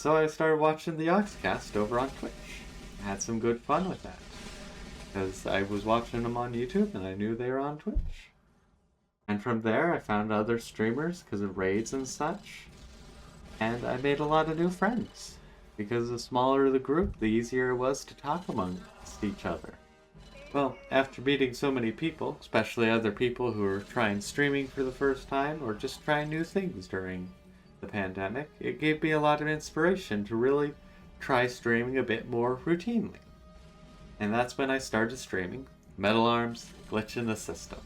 so I started watching the Oxcast over on Twitch. I had some good fun with that. Because I was watching them on YouTube and I knew they were on Twitch. And from there I found other streamers because of raids and such. And I made a lot of new friends. Because the smaller the group, the easier it was to talk amongst each other. Well, after meeting so many people, especially other people who are trying streaming for the first time or just trying new things during the pandemic, it gave me a lot of inspiration to really try streaming a bit more routinely. And that's when I started streaming Metal Arms Glitch in the System.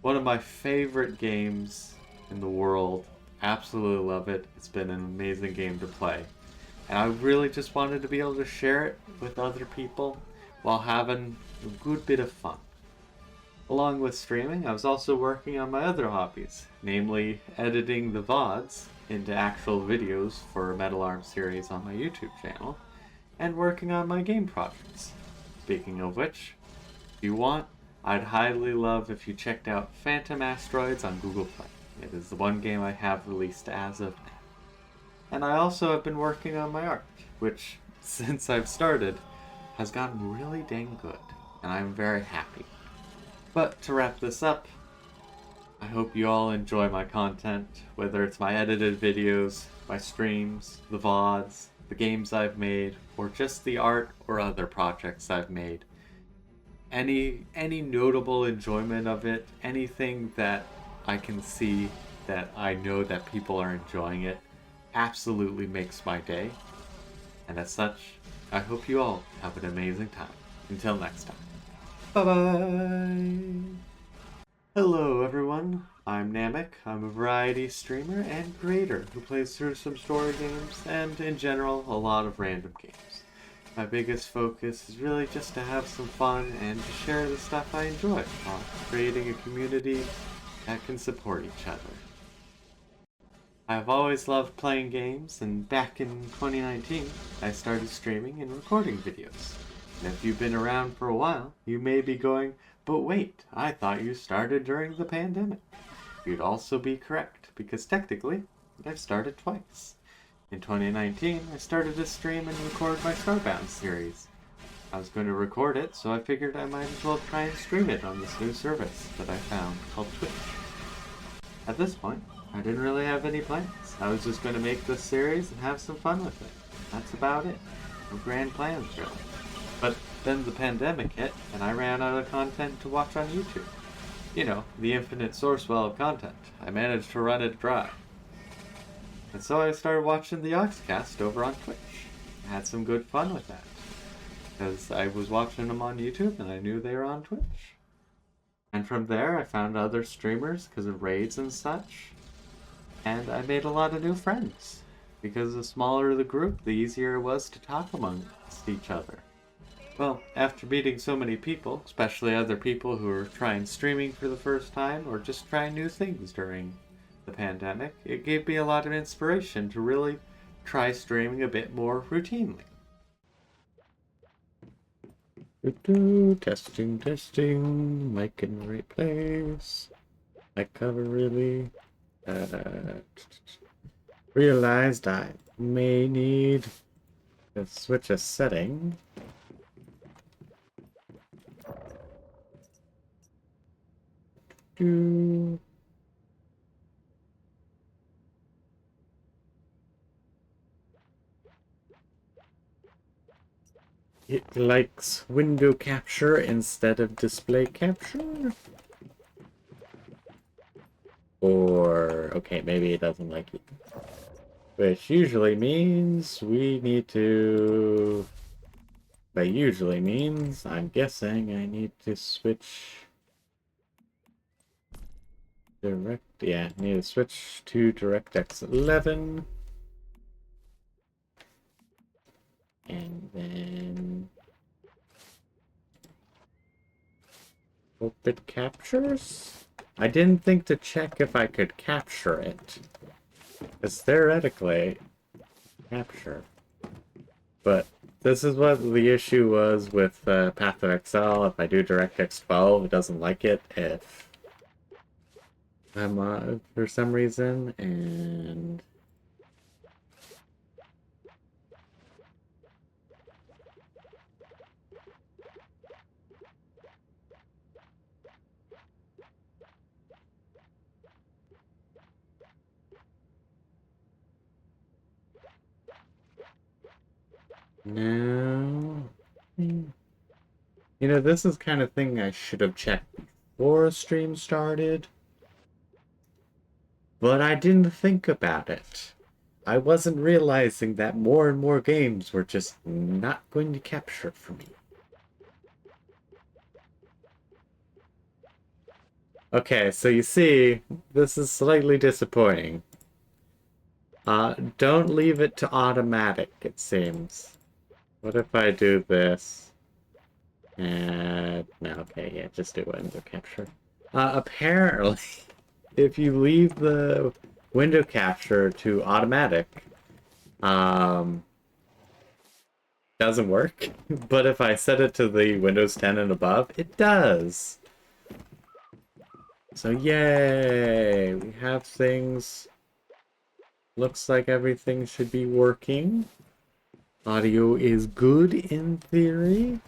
One of my favorite games in the world. Absolutely love it. It's been an amazing game to play. And I really just wanted to be able to share it with other people while having a good bit of fun. Along with streaming, I was also working on my other hobbies, namely editing the VODs into actual videos for a Metal Arms series on my YouTube channel, and working on my game projects. Speaking of which, if you want, I'd highly love if you checked out Phantom Asteroids on Google Play. It is the one game I have released as of now. And I also have been working on my art, which, since I've started, has gotten really dang good, and I'm very happy. But to wrap this up, I hope you all enjoy my content, whether it's my edited videos, my streams, the VODs, the games I've made, or just the art or other projects I've made. Any notable enjoyment of it, anything that I can see that I know that people are enjoying it, absolutely makes my day. And as such, I hope you all have an amazing time. Until next time. Bye-bye! Hello everyone, I'm Namek. I'm a variety streamer and creator who plays through some story games and, in general, a lot of random games. My biggest focus is really just to have some fun and to share the stuff I enjoy while creating a community that can support each other. I've always loved playing games, and back in 2019, I started streaming and recording videos. And if you've been around for a while, you may be going, but wait, I thought you started during the pandemic. You'd also be correct, because technically, I've started twice. In 2019, I started to stream and record my Starbound series. I was going to record it, so I figured I might as well try and stream it on this new service that I found called Twitch. At this point, I didn't really have any plans. I was just going to make this series and have some fun with it. That's about it. No grand plans, really. But then the pandemic hit, and I ran out of content to watch on YouTube. You know, the infinite source well of content. I managed to run it dry. And so I started watching the Oxcast over on Twitch. I had some good fun with that. Because I was watching them on YouTube, and I knew they were on Twitch. And from there, I found other streamers because of raids and such. And I made a lot of new friends. Because the smaller the group, the easier it was to talk amongst each other. Well, after meeting so many people, especially other people who are trying streaming for the first time or just trying new things during the pandemic, it gave me a lot of inspiration to really try streaming a bit more routinely. Testing, mic in the right place. Mic cover really. Realized I may need to switch a setting. It likes window capture instead of display capture? Or, okay, maybe it doesn't like it. Which usually means we need to... That usually means, I'm guessing, I need to switch... I need to switch to DirectX 11. And then... Hope it captures? I didn't think to check if I could capture it. Because theoretically, capture. But this is what the issue was with Path of Exile. If I do DirectX 12, it doesn't like it if I'm for some reason, and No. You know, this is kind of thing I should have checked before a stream started. But I didn't think about it. I wasn't realizing that more and more games were just not going to capture it for me. Okay, so you see, this is slightly disappointing. Don't leave it to automatic, it seems. What if I do this? And no, okay, yeah, just do window capture. Apparently, if you leave the window capture to automatic, um, doesn't work. But if I set it to the Windows 10 and above, it does. So yay, we have things. Looks like everything should be working. Audio is good in theory.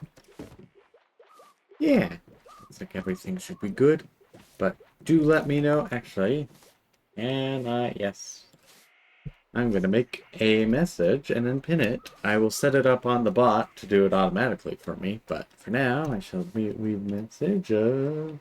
Yeah, looks like everything should be good. But do let me know, actually. And yes. I'm going to make a message and then pin it. I will set it up on the bot to do it automatically for me. But for now, I shall leave a message of...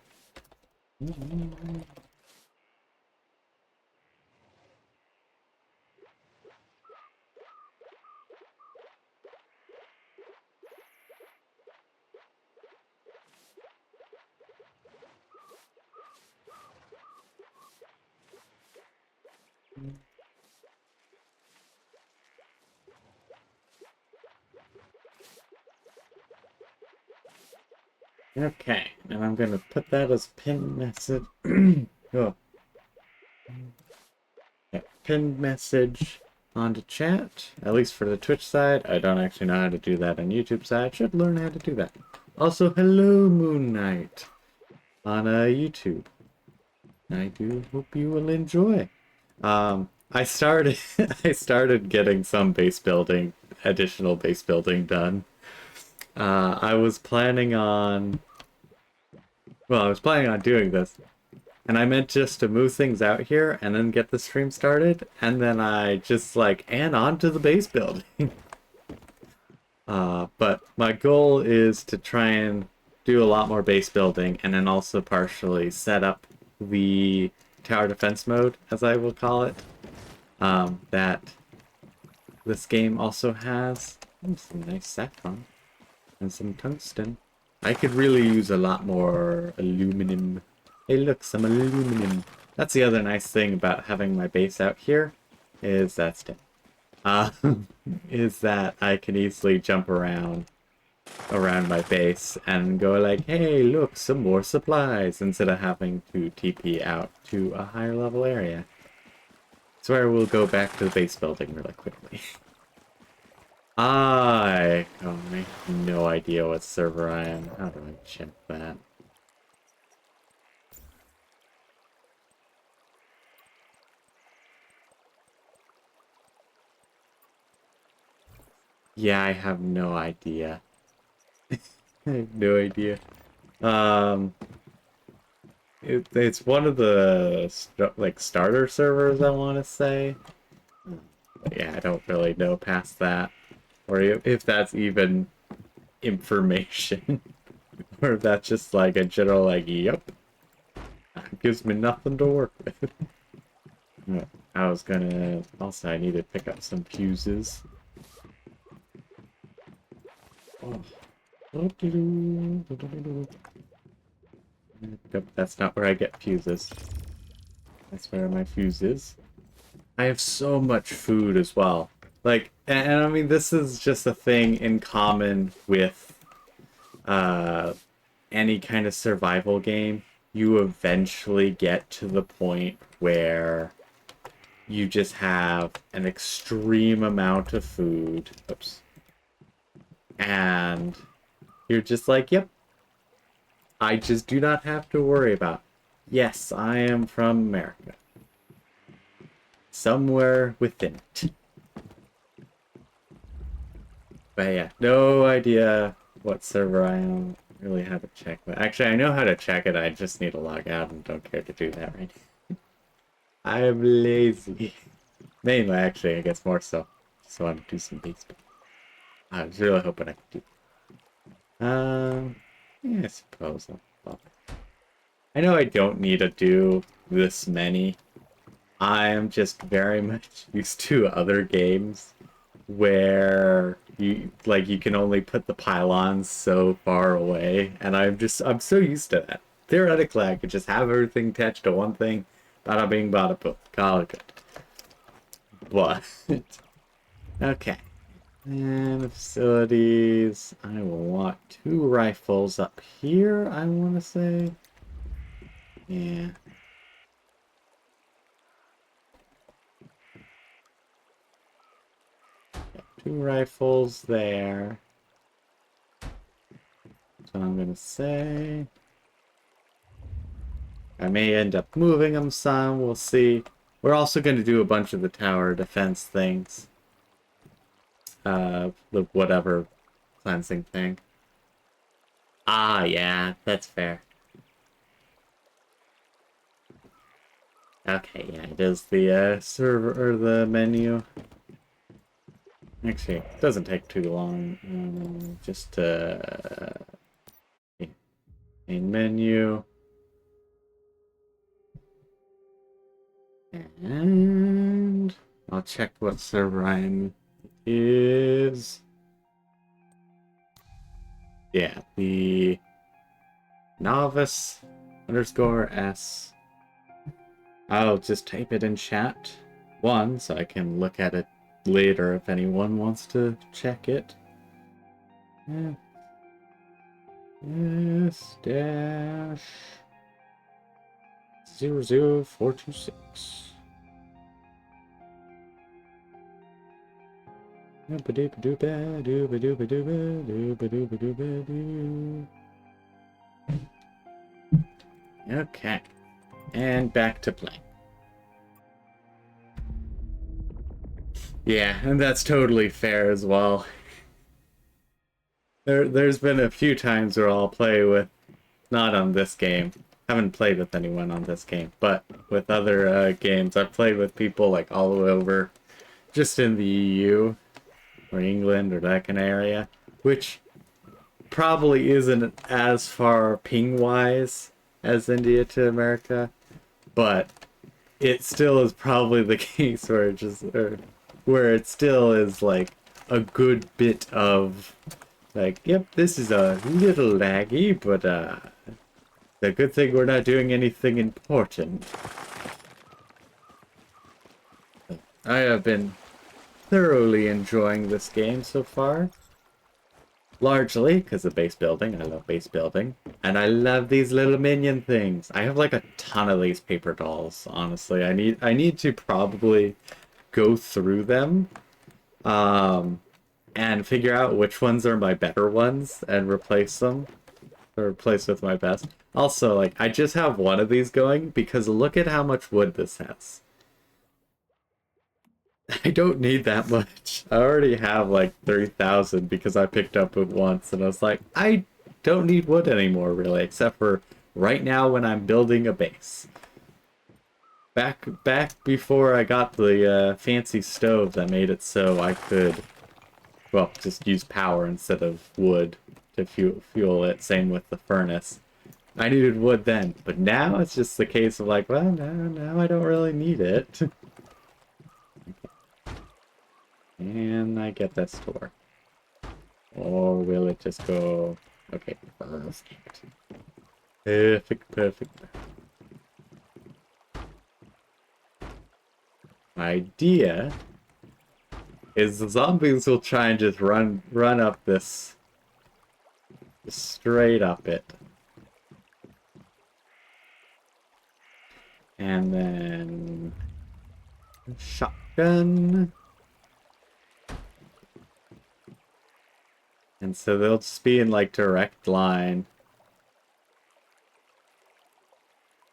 Okay, and I'm going to put that as pinned message. Oh. Yeah, pinned message onto chat, at least for the Twitch side. I don't actually know how to do that on YouTube side. Should learn how to do that. Also, hello, MoonKnight on YouTube. I do hope you will enjoy. I started I started getting some additional base building done. I was planning on doing this, and I meant just to move things out here and then get the stream started, and then I just and on to the base building. But my goal is to try and do a lot more base building, and then also partially set up the tower defense mode, as I will call it, that this game also has. Some nice saffron and some tungsten. I could really use a lot more aluminum. Hey look, some aluminum. That's the other nice thing about having my base out here, is that's dead. Is that I can easily jump around my base and go like, hey, look, some more supplies, instead of having to TP out to a higher level area. So I will go back to the base building really quickly. I have no idea what server I am. How do I check that? Yeah, I have no idea. I have no idea. It's one of the starter servers, I want to say. But yeah, I don't really know past that, or if that's even information, or if that's just like a general yep, gives me nothing to work with. I was gonna also I need to pick up some fuses. Oh. Nope, that's not where I get fuses. That's where my fuse is. I have so much food as well. And I mean, this is just a thing in common with any kind of survival game. You eventually get to the point where you just have an extreme amount of food. Oops. And you're just like, yep, I just do not have to worry about. Yes, I am from America. Somewhere within it. But yeah, no idea what server I am. Really how to check that. Actually, I know how to check it. I just need to log out and don't care to do that right now. I am lazy. Mainly, actually, I guess more so. Just want to do some base building. I was really hoping I could do. Yeah, I suppose. Well, I know I don't need to do this many. I am just very much used to other games where you can only put the pylons so far away, and I'm so used to that. Theoretically, I could just have everything attached to one thing, bada bing, bada boom, call it good. But okay, and the facilities. I will want 2 rifles up here. I want to say, yeah. 2 rifles there. So I'm gonna say I may end up moving them some. We'll see. We're also gonna do a bunch of the tower defense things. The whatever cleansing thing. Ah, yeah, that's fair. Okay, yeah, it is the server or the menu. Actually, it doesn't take too long. Just main menu. And I'll check what server I'm is. Yeah, the novice _S. I'll just type it in chat one so I can look at it later if anyone wants to check it. Yeah. Yes, dash 00426. Okay, and back to play. Yeah, and that's totally fair as well. There's been a few times where I'll play with, not on this game, haven't played with anyone on this game, but with other games, I've played with people like all the way over, just in the EU, or England, or that kind of area, which probably isn't as far ping-wise as India to America, but it still is probably the case where where it still is like a good bit of like, yep, this is a little laggy, but the good thing we're not doing anything important. I have been thoroughly enjoying this game so far. Largely because of base building. I love base building. And I love these little minion things. I have like a ton of these paper dolls, honestly. I need to probably go through them and figure out which ones are my better ones and replace them. Or replace with my best. Also, like, I just have one of these going because look at how much wood this has. I don't need that much. I already have like 3,000 because I picked up it once and I was like, I don't need wood anymore really, except for right now when I'm building a base. Back before I got the fancy stove that made it so I could, well, just use power instead of wood to fuel it. Same with the furnace. I needed wood then, but now it's just the case of like, well, now I don't really need it. And I get this to work. Or will it just go... Okay, perfect. Perfect. My idea is the zombies will try and just run up this... straight up it. And then... shotgun... And so they'll just be in like direct line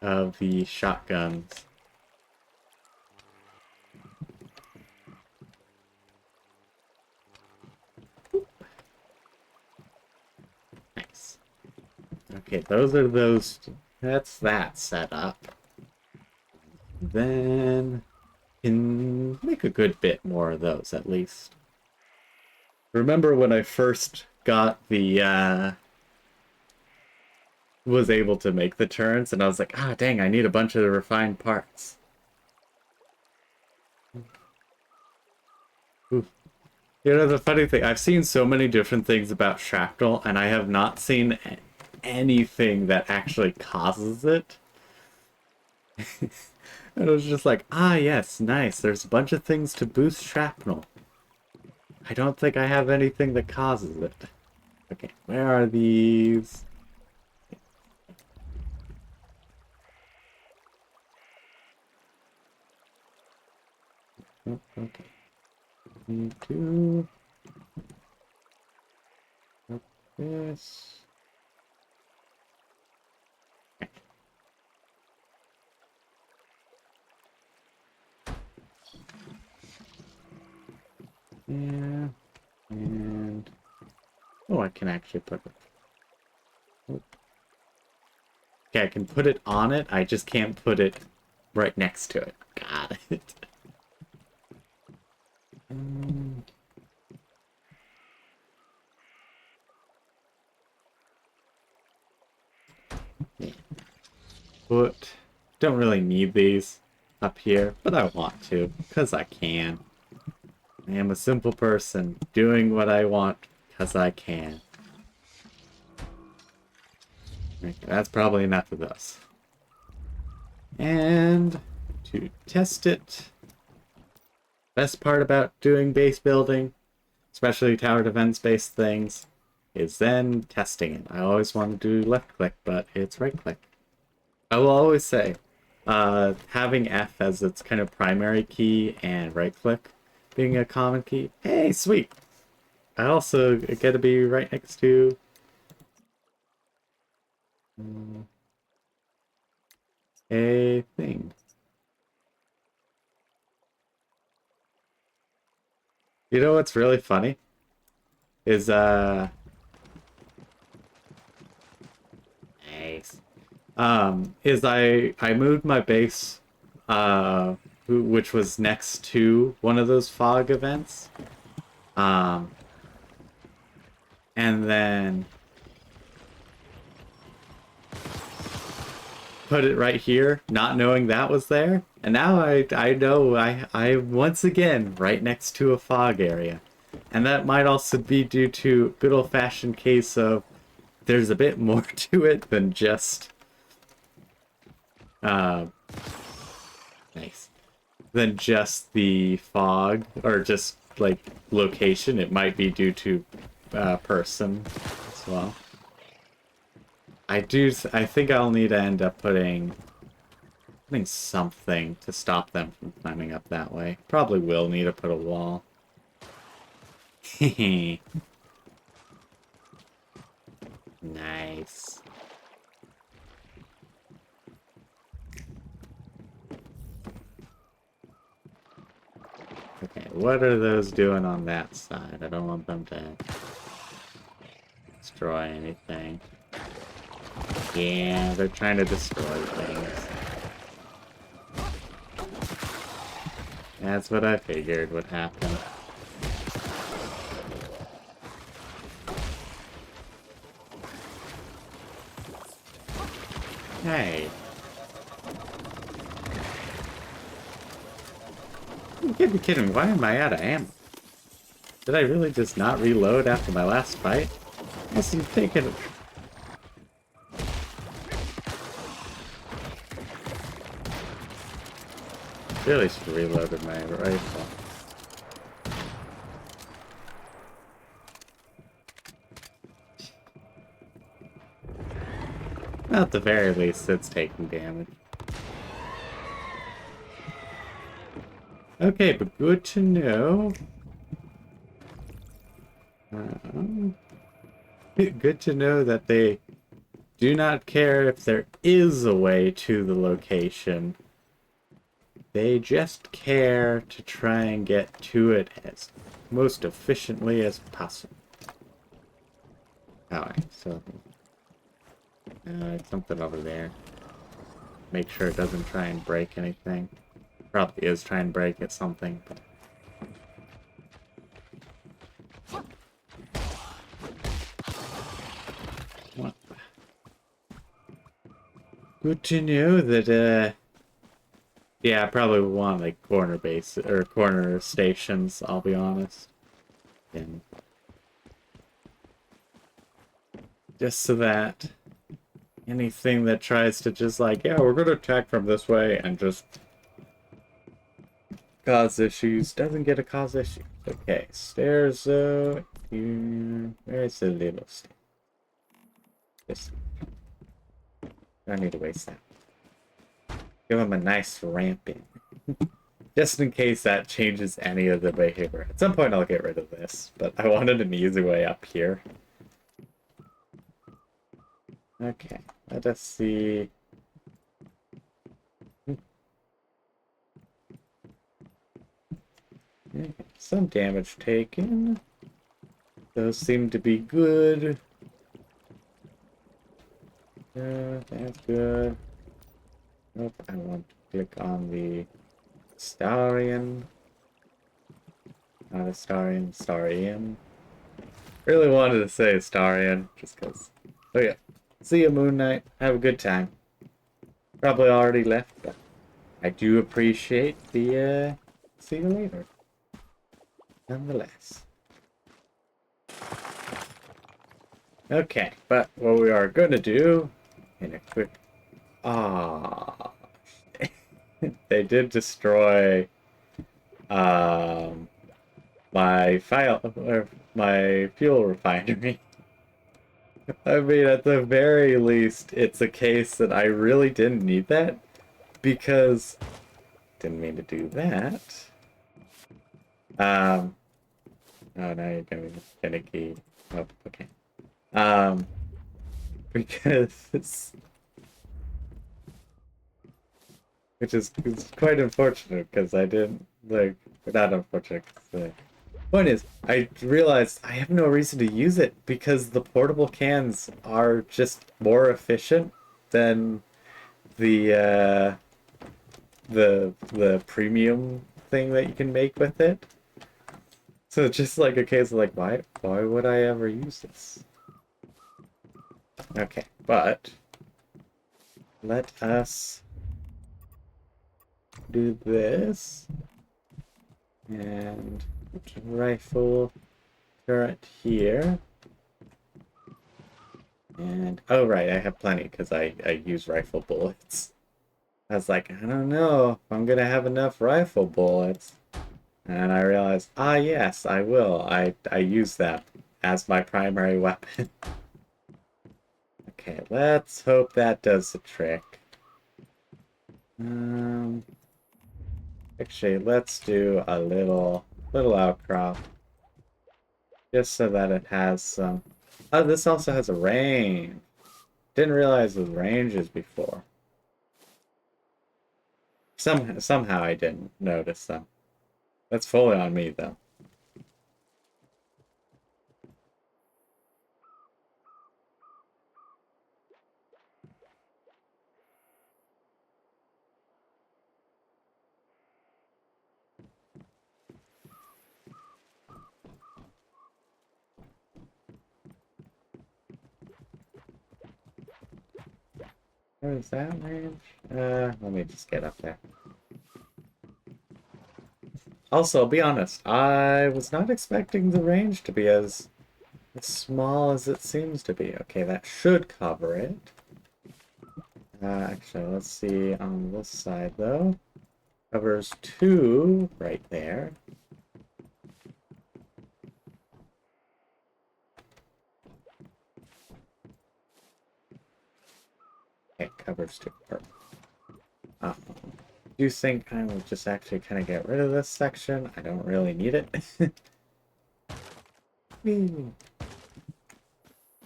of the shotguns. Nice. Okay, those are those. That's that set up. Then can make a good bit more of those at least. Remember when I first got the, was able to make the turns, and I was like, ah, dang, I need a bunch of the refined parts. Ooh. You know, the funny thing, I've seen so many different things about shrapnel, and I have not seen anything that actually causes it. And it was just like, ah, yes, nice. There's a bunch of things to boost shrapnel. I don't think I have anything that causes it. Okay, where are these? Oh, okay. Need to... this... Yeah, and... oh, I can actually put it... oh. Okay, I can put it on it, I just can't put it right next to it. Got it. Yeah. But don't really need these up here, but I want to, because I can. I am a simple person, doing what I want, because I can. Okay, that's probably enough of those. And to test it, best part about doing base building, especially tower defense-based things, is then testing it. I always want to do left click, but it's right click. I will always say, having F as its kind of primary key and right click being a common key. Hey, sweet! I also get to be right next to a thing. You know what's really funny? Is, nice. Is I moved my base, which was next to one of those fog events. And then put it right here, not knowing that was there. And now I know I once again right next to a fog area. And that might also be due to good old-fashioned case of there's a bit more to it than just nice. Than just the fog or just like location. It might be due to person as well. I think I'll need to end up putting something to stop them from climbing up that way. Probably will need to put a wall. Nice. Okay, what are those doing on that side? I don't want them to destroy anything. Yeah, they're trying to destroy things. That's what I figured would happen. Hey. You can't be kidding me. Why am I out of ammo? Did I really just not reload after my last fight? I must have taken it. Really should have reloaded my rifle. At the very least, it's taking damage. Okay, but good to know. Good to know that they do not care if there is a way to the location. They just care to try and get to it as most efficiently as possible. Alright, so... something over there. Make sure it doesn't try and break anything. Probably is trying to break at something, but... Good to know that, yeah, I probably would want, like, corner base, or corner stations, I'll be honest. And just so that anything that tries to just, like, yeah, we're gonna attack from this way and just cause issues doesn't get to cause issues. Okay, stairs, here. Where's the little stair? This. I don't need to waste that. Give him a nice ramp in. Just in case that changes any of the behavior. At some point I'll get rid of this, but I wanted an easy way up here. Okay, let us see. Okay, some damage taken. Those seem to be good. That's good. Nope, I want to click on the Starian. Not a Starian, Starian. Really wanted to say Starian, just because. Oh yeah. See you, MoonKnight. Have a good time. Probably already left, but I do appreciate the, see you later. Nonetheless. Okay, but what we are going to do in a quick... Ah, they did destroy my my fuel refinery. I mean, at the very least, it's a case that I really didn't need that because didn't mean to do that. Oh, now you're gonna be finicky. Oh, okay. Because which is it's quite unfortunate because I didn't like not unfortunate. The point is, I realized I have no reason to use it because the portable cans are just more efficient than the the premium thing that you can make with it. So it's just like a case of like, why would I ever use this? Okay, but let us do this and put a rifle turret here. And oh right, I have plenty because I use rifle bullets. I was like, I don't know if I'm gonna have enough rifle bullets. And I realized, ah yes, I will. I use that as my primary weapon. Okay, let's hope that does the trick. Actually, let's do a little outcrop. Just so that it has some... Oh, this also has a range. Didn't realize the ranges before. Somehow I didn't notice them. That's fully on me, though. What is that range? Let me just get up there. Also, I'll be honest, I was not expecting the range to be as small as it seems to be. Okay, that should cover it. Actually, let's see on this side, though. Covers 2 right there. It covers 2. Perfect. I do think I will just actually kind of get rid of this section. I don't really need it.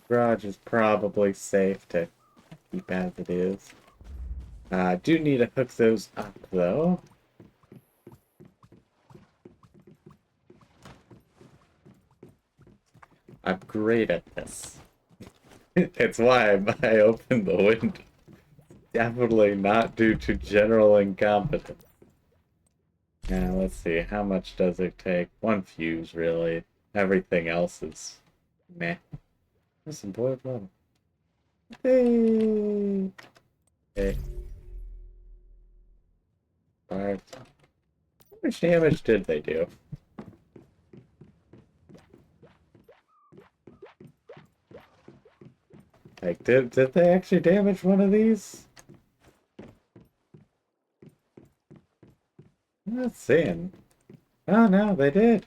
Garage is probably safe to keep as it is. I do need to hook those up, though. I'm great at this. It's why I opened the window. Definitely not due to general incompetence. Now, let's see. How much does it take? 1 fuse, really. Everything else is meh. There's some boiled water. Hey! Okay. Alright. How much damage did they do? Like, did they actually damage one of these? I'm not seeing. Oh no, they did.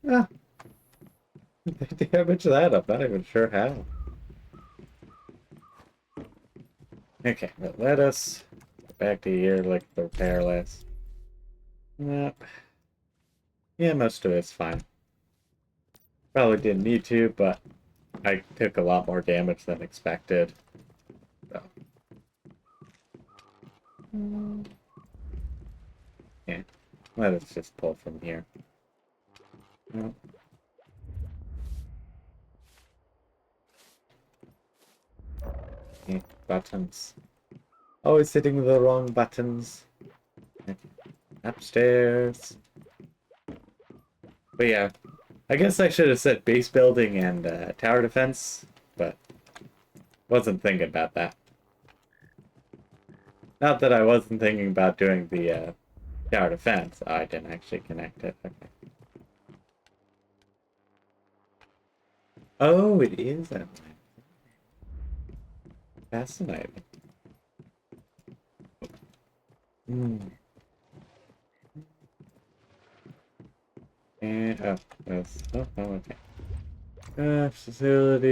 Ah, they damaged that. I'm not even sure how. Okay, but let us get back to here, like the repair list. Nope. Yeah, most of it's fine. Probably didn't need to, but I took a lot more damage than expected. So. Yeah, let us just pull from here. Nope. Yeah, buttons. Always hitting the wrong buttons. Okay. Upstairs. But yeah, I guess I should have said base building and tower defense, but wasn't thinking about that. Not that I wasn't thinking about doing the tower defense. Oh, I didn't actually connect it. Okay. Oh, it is that one. Fascinating. Hmm. And oh, that's okay. Facilities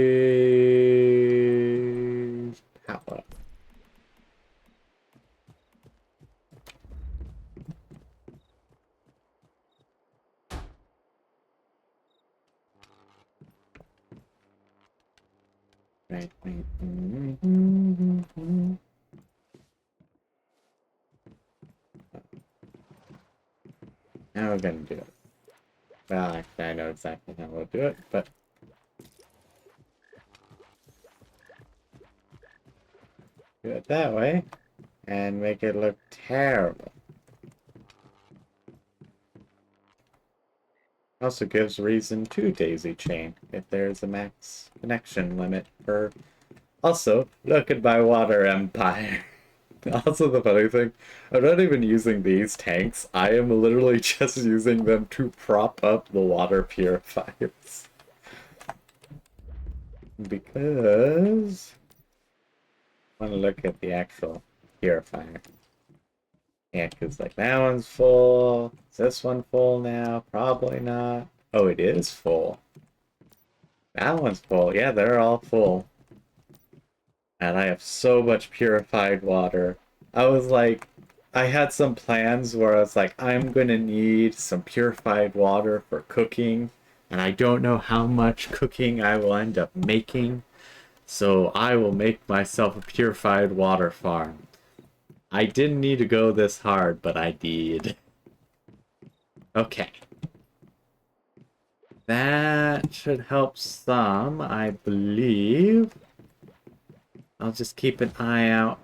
power. Right. Now we're gonna do it. Well, actually, I know exactly how we'll do it, but do it that way and make it look terrible. Also gives reason to daisy chain if there's a max connection limit for. Also, look at my water empire. Also, the funny thing, I'm not even using these tanks. I am literally just using them to prop up the water purifiers. Because I want to look at the actual purifier. Yeah, because like that one's full. Is this one full now? Probably not. Oh, it is full. That one's full. Yeah, they're all full. And I have so much purified water. I was like, I had some plans where I was like, I'm gonna need some purified water for cooking, and I don't know how much cooking I will end up making, so I will make myself a purified water farm. I didn't need to go this hard, but I did. Okay. That should help some, I believe. I'll just keep an eye out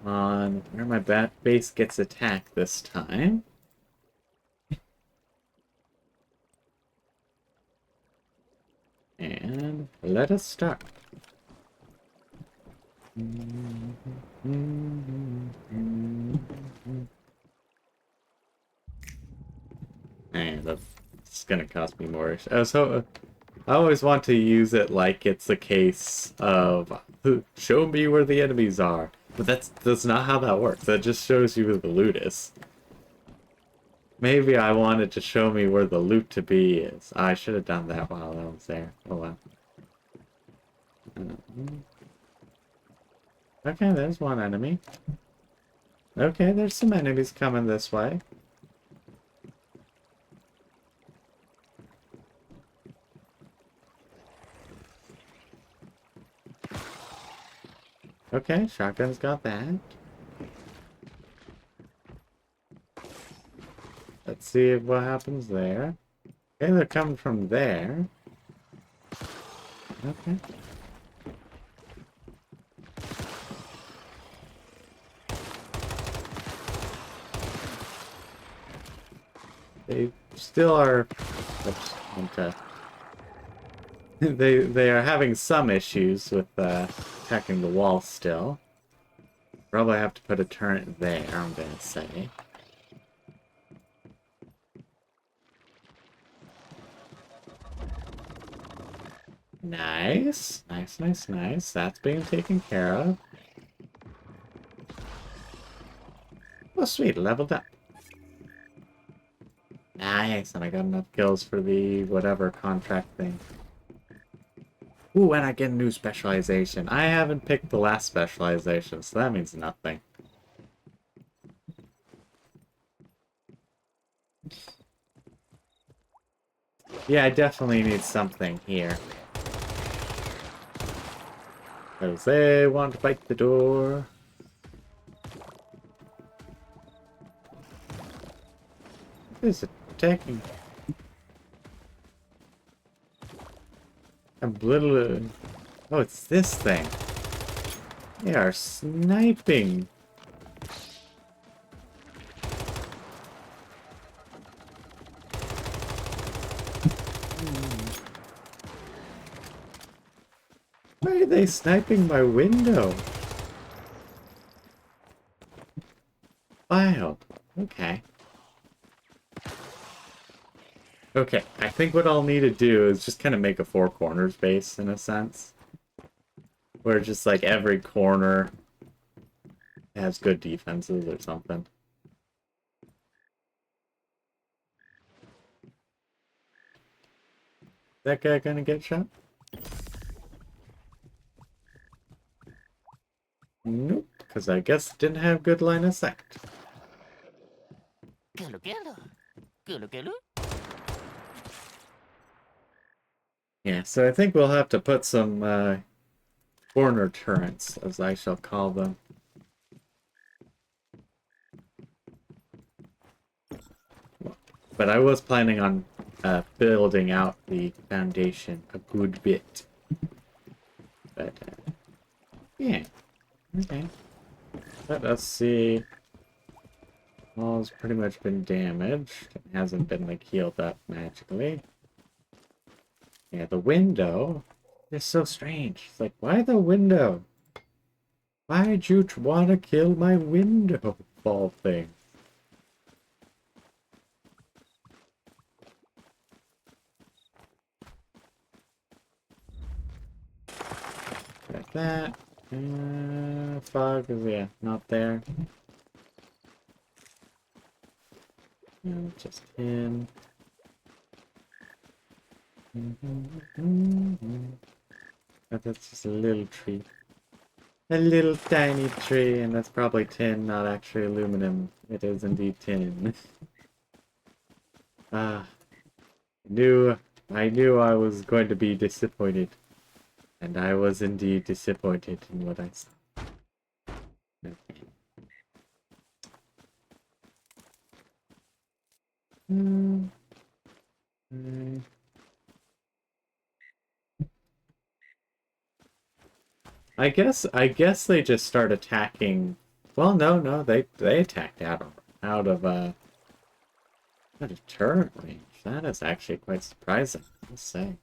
on where my base gets attacked this time. And let us start. And that's gonna cost me more. I always want to use it like it's a case of show me where the enemies are. But that's not how that works. That just shows you where the loot is. Maybe I wanted to show me where the loot to be is. I should have done that while I was there. Oh well. Okay, there's one enemy. Okay, there's some enemies coming this way. Okay, shotgun's got that. Let's see what happens there. Okay, they're coming from there. Okay. They still are. Oops, okay. They are having some issues with attacking the wall still. Probably have to put a turret there, I'm gonna say. Nice. Nice, nice, nice. That's being taken care of. Oh, sweet. Leveled up. Nice. And I got enough kills for the whatever contract thing. Ooh, and I get a new specialization. I haven't picked the last specialization, so that means nothing. Yeah, I definitely need something here. Because they want to fight the door. What is it attacking? I'm little... Oh, it's this thing. They are sniping. Why are they sniping my window? Wild. Okay. Okay, I think what I'll need to do is just kind of make a four corners base, in a sense. Where just, like, every corner has good defenses or something. That guy gonna get shot? Nope, because I guess it didn't have good line of sight. Yeah, so I think we'll have to put some corner turrets, as I shall call them. But I was planning on building out the foundation a good bit. But, yeah. Okay. Let us see. Wall's pretty much been damaged. It hasn't been, like, healed up magically. Yeah, the window is so strange. It's like, why the window? Why'd you want to kill my window, ball thing? Like that. Fog is, yeah, not there. Just him. But that's just a little tree. A little tiny tree, and that's probably tin, not actually aluminum. It is indeed tin. Ah, I knew I was going to be disappointed. And I was indeed disappointed in what I saw. Okay. I guess they just start attacking. Well, no, they attacked out of turret range. That is actually quite surprising, I must say.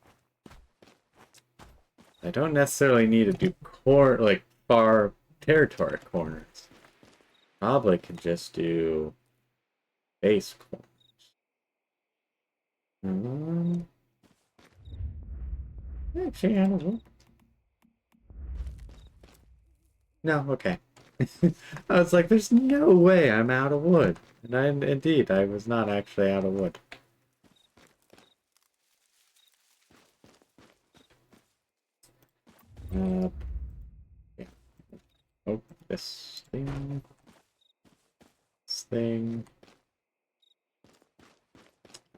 I don't necessarily need to do far territory corners. Probably could just do base corners. Actually, I don't know. No, okay. I was like, there's no way I'm out of wood. And indeed, I was not actually out of wood. Yeah. Oh, this thing. This thing.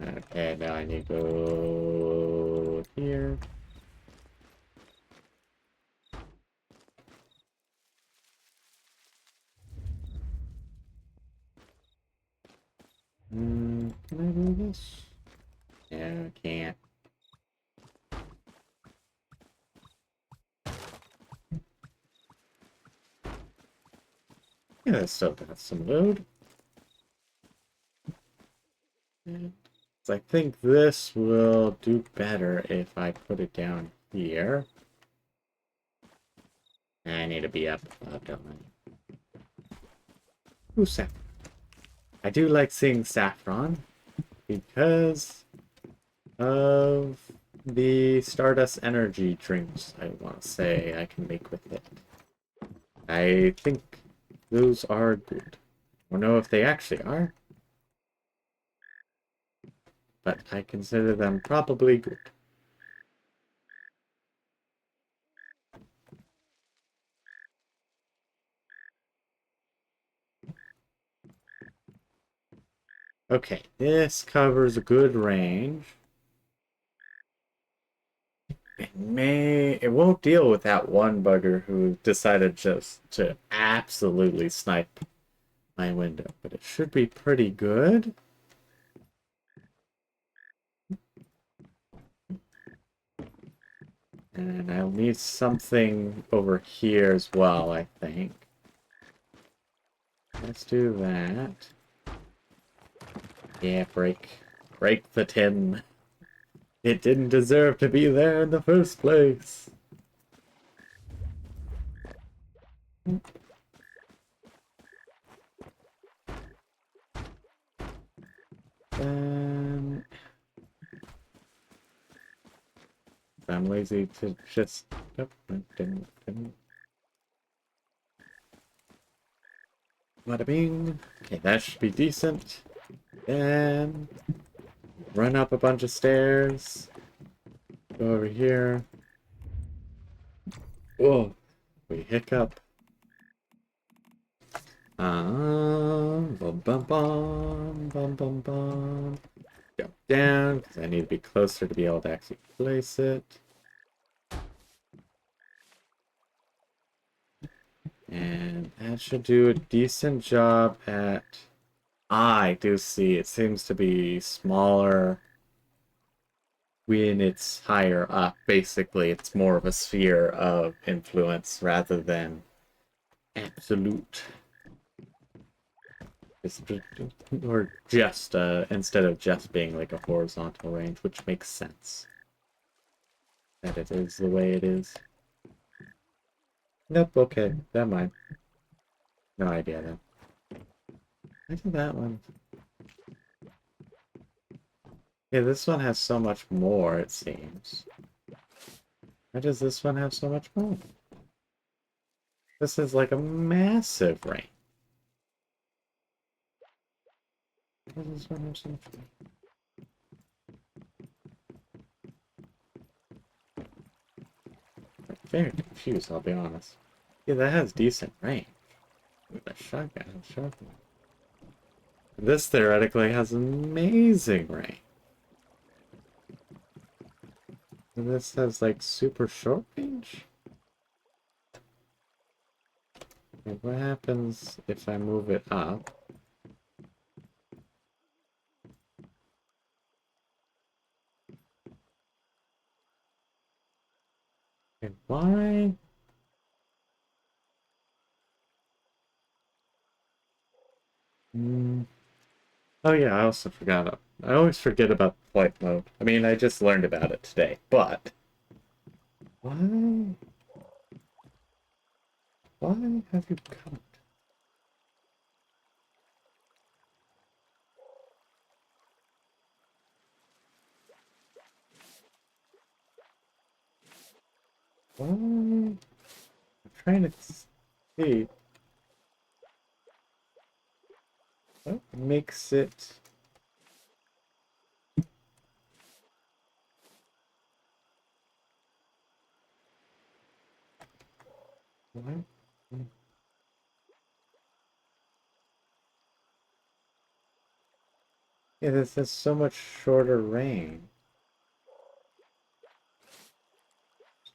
Okay, now I need to go here. Can I do this? Yeah, I can't. Yeah, that's still got some load. So I think this will do better if I put it down here. I need to be up, don't I? Ooh, saffron. I do like seeing saffron because of the Stardust energy drinks, I want to say I can make with it. I think those are good. I don't know if they actually are, but I consider them probably good. Okay, this covers a good range. It won't deal with that one bugger who decided just to absolutely snipe my window, but it should be pretty good. And I'll need something over here as well, I think. Let's do that. Yeah, break. Break the tin. It didn't deserve to be there in the first place. Um, I'm lazy to just... Nope, didn't. Bada bing. Okay, that should be decent. Then run up a bunch of stairs. Go over here. Oh, we hiccup. Bum bum bum bum bum bum. Go down because I need to be closer to be able to actually place it. And that should do a decent job at... I do see it seems to be smaller when it's higher up. Basically, it's more of a sphere of influence rather than absolute. Or just, instead of just being like a horizontal range, which makes sense. That it is the way it is. Nope, okay, never mind. No idea then. I did that one. Yeah, this one has so much more, it seems. Why does this one have so much more? This is like a massive range. Why does this one have so much more? I'm very confused, I'll be honest. Yeah, that has decent range. With a shotgun, This theoretically has amazing range. And this has like super short range? Okay, what happens if I move it up? Okay, why? Hmm. Oh yeah, I also forgot. I always forget about flight mode. I mean, I just learned about it today, but... Why? Why have you come? Why? I'm trying to see what makes it... What? Yeah, this has so much shorter range.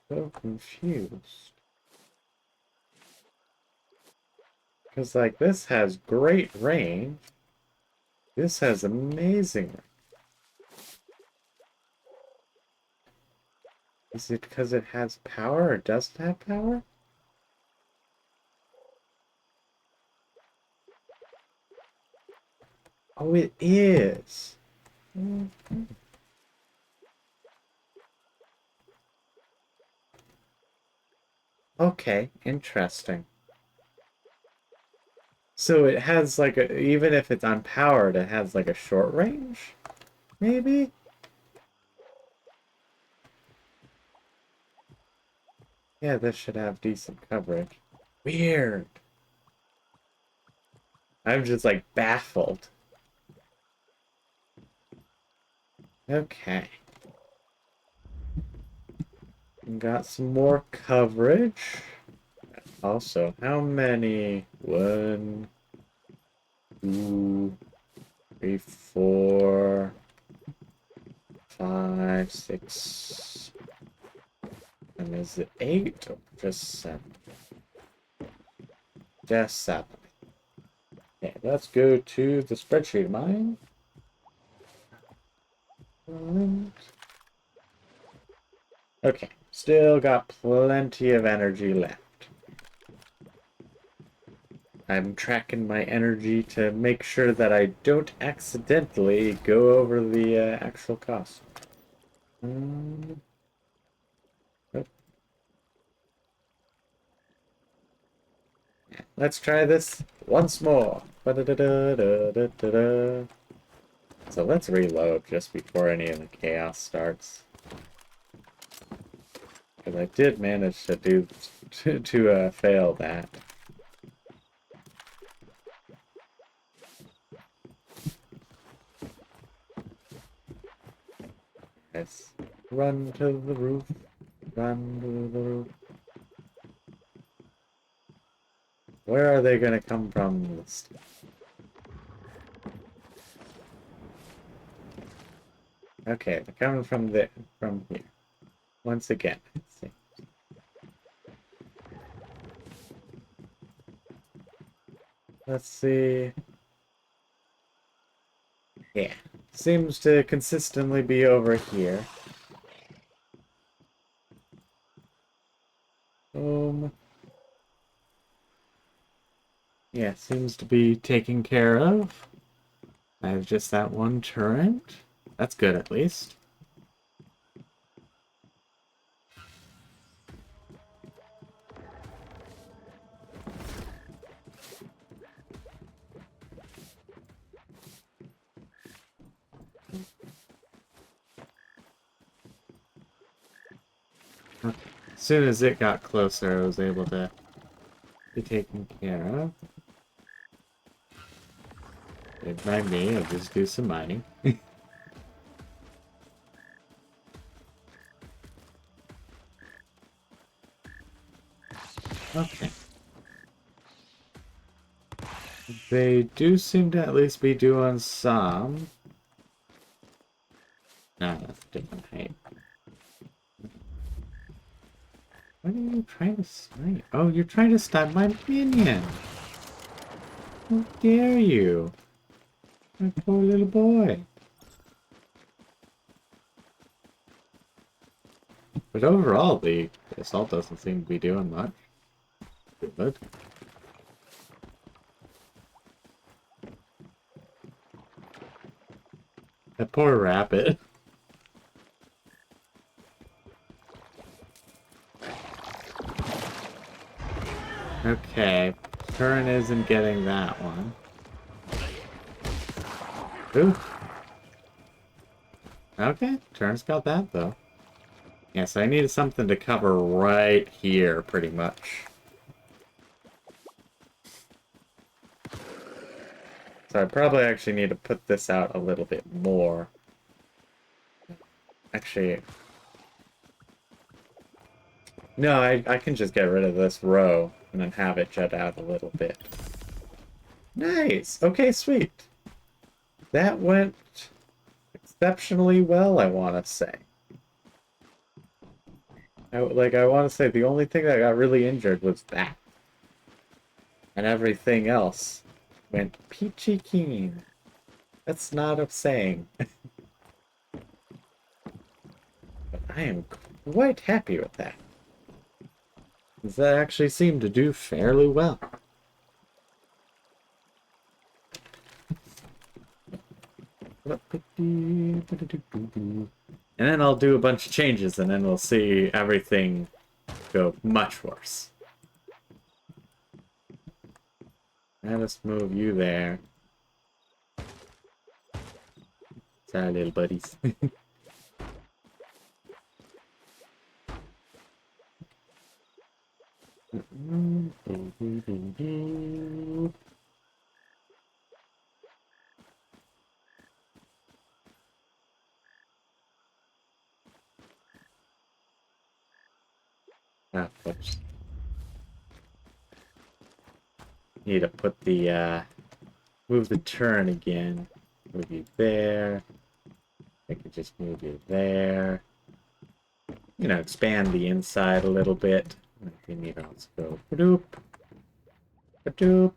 So confused. Because, like, this has great range. This has amazing range. Is it because it has power or doesn't have power? Oh, it is. Okay, interesting. So it has like a, even if it's unpowered, it has like a short range, maybe? Yeah, this should have decent coverage. Weird. I'm just like baffled. Okay. Got some more coverage. Also, how many? 1, 2, 3, 4, 5, 6. And is it 8 or just 7? Just 7. Okay, let's go to the spreadsheet of mine. Okay, still got plenty of energy left. I'm tracking my energy to make sure that I don't accidentally go over the actual cost. Um, oh, let's try this once more. Ba-da-da-da-da-da-da-da. So let's reload just before any of the chaos starts. Because I did manage to do to fail that. Let's run to the roof. Run to the roof. Where are they gonna come from? Okay, they're coming from here. Once again. Let's see. Let's see. Yeah. Seems to consistently be over here. Yeah, seems to be taken care of. I have just that one turret. That's good at least. Okay. As soon as it got closer, I was able to be taken care of. If by me, I'll just do some mining. Okay. They do seem to at least be doing some. No, that's a different height. What are you trying to snipe? Oh, you're trying to snipe my minion! How dare you! My poor little boy. But overall, the assault doesn't seem to be doing much. Good. That poor rabbit. Okay, Curran isn't getting that one. Ooh. Okay, Turn's got that though. Yes, I needed something to cover right here, pretty much. So I probably actually need to put this out a little bit more. Actually, no, I can just get rid of this row and then have it jut out a little bit. Nice! Okay, sweet. That went exceptionally well, I want to say. I want to say the only thing that got really injured was that. And everything else went peachy keen. That's not a saying. But I am quite happy with that. Because that actually seemed to do fairly well. And then I'll do a bunch of changes and then we'll see everything go much worse. Let us move you there. Sorry, little buddies. Ah, oops. Need to put the, move the turn again. Move you there. I could just move you there. You know, expand the inside a little bit. We need to also go ba-doop. Ba-doop.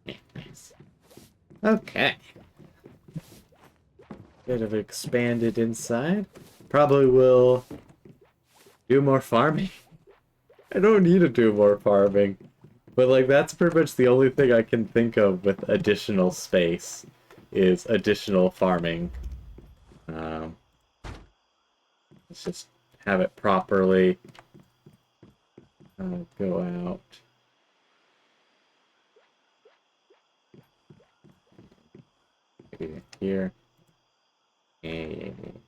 Yeah, nice. Okay. Bit of expanded inside. Probably will do more farming. I don't need to do more farming. But, like, that's pretty much the only thing I can think of with additional space is additional farming. Let's just have it properly go out. Maybe here. And...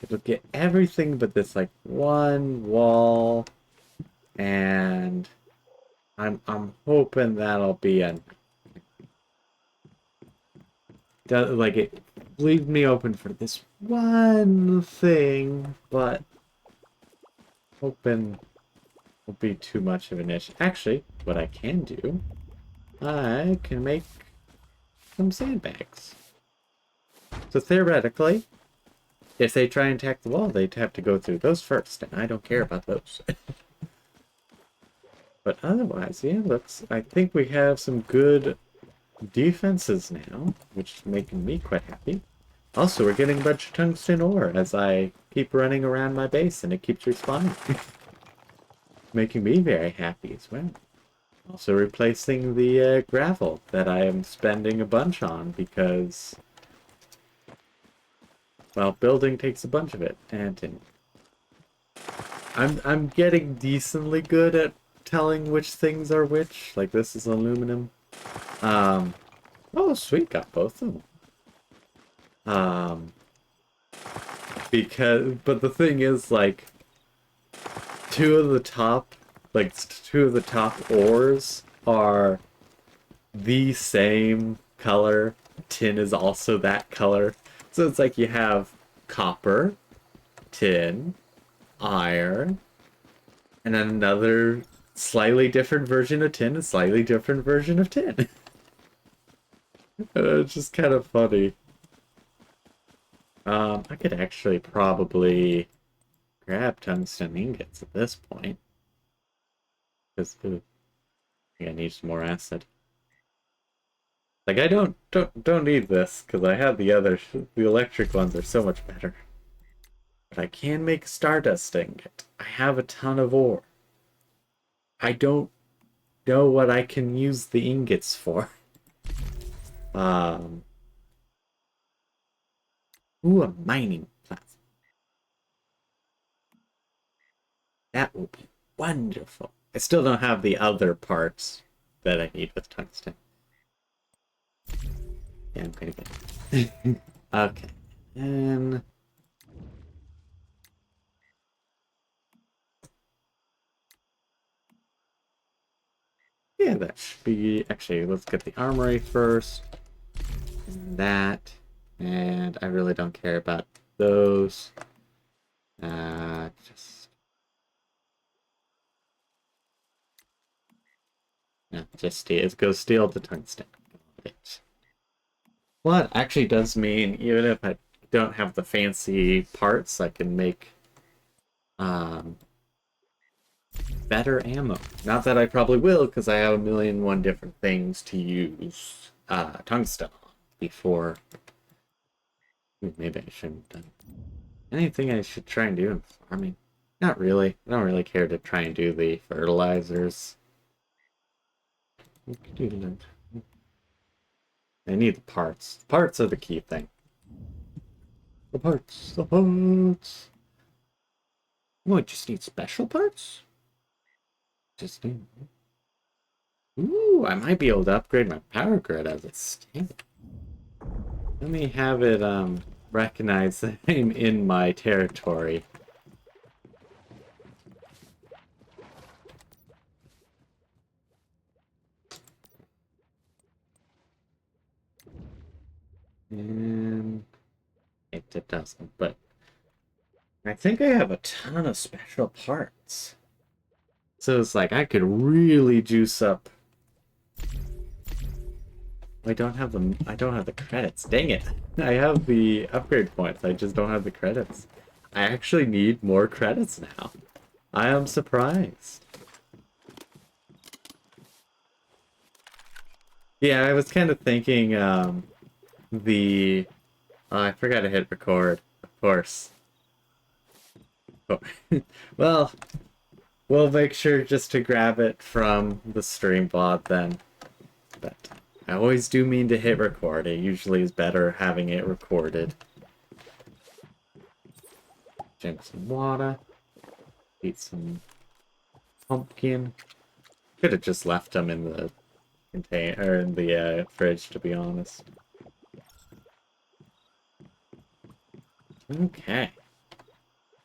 it'll get everything but this, like, one wall, and I'm hoping that'll be a... like, it leaves me open for this one thing, but hoping will be too much of an issue. Actually, what I can do, I can make some sandbags. So theoretically, if they try and attack the wall, they'd have to go through those first, and I don't care about those. But otherwise, yeah, I think we have some good defenses now, which is making me quite happy. Also, we're getting a bunch of tungsten ore as I keep running around my base, and it keeps respawning. Making me very happy as well. Also replacing the gravel that I am spending a bunch on because, well, building takes a bunch of it, and I'm getting decently good at telling which things are which. Like, this is aluminum. Oh, sweet, got both of them. But the thing is, like, two of the top ores are the same color. Tin is also that color. So it's like you have copper, tin, iron, and then another slightly different version of tin, a slightly different version of tin. It's just kind of funny. I could actually probably grab tungsten ingots at this point. Because I need some more acid. Like, I don't need this, because I have the other. The electric ones are so much better. But I can make stardust ingot. I have a ton of ore. I don't know what I can use the ingots for. Ooh, a mining platform. That will be wonderful. I still don't have the other parts that I need with tungsten. Yeah, I'm pretty good. Okay. And... yeah, that should be... actually, let's get the armory first. And that. And I really don't care about those. Just... no, just steal. Let's go steal the tungsten. Well, it actually does mean, even if I don't have the fancy parts, I can make better ammo. Not that I probably will, because I have 1,000,001 different things to use tungsten on before. Maybe I shouldn't have done anything I should try and do in farming. Not really. I don't really care to try and do the fertilizers. I need the parts. Parts are the key thing. The parts, the parts. Oh, I just need special parts? Just need... Ooh, I might be able to upgrade my power grid as a stamp. Let me have it, recognize that I'm in my territory. And it doesn't, but I think I have a ton of special parts. So it's like I could really juice up. I don't have the credits. Dang it. I have the upgrade points. I just don't have the credits. I actually need more credits now. I am surprised. Yeah, I was kind of thinking the I forgot to hit record, of course. Oh. Well, we'll make sure just to grab it from the stream bot then. But I always do mean to hit record. It usually is better having it recorded. Drink some water. Eat some pumpkin. Could have just left them in the container or in the fridge, to be honest. Okay.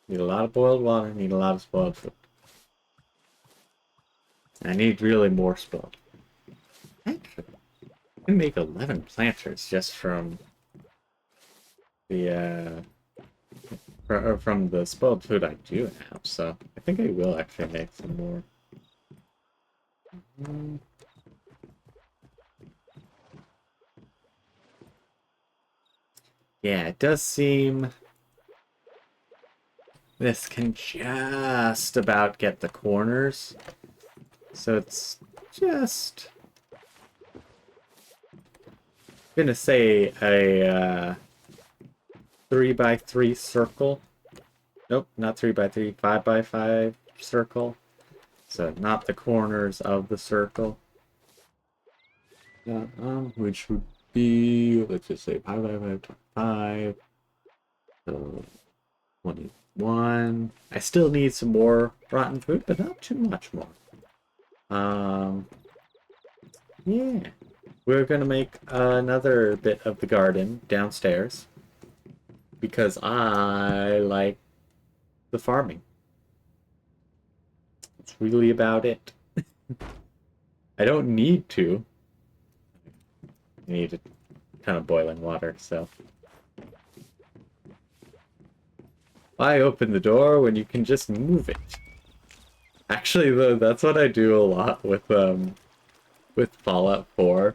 Need a lot of boiled water. Need a lot of spoiled food. I need really more spoiled. Actually, I can make 11 planters just from the from the spoiled food I do have. So I think I will actually make some more. Yeah, it does seem this can just about get the corners. So it's just gonna say a 3x3 circle. Nope, not 3x3, 5x5 circle. So not the corners of the circle. Which would be, let's just say 5x5, 5. So 21. I still need some more rotten food, but not too much more. Yeah. We're gonna make another bit of the garden downstairs because I like the farming. It's really about it. I don't need to. I need a ton of boiling water, so. Why open the door when you can just move it? Actually, though, that's what I do a lot with Fallout 4.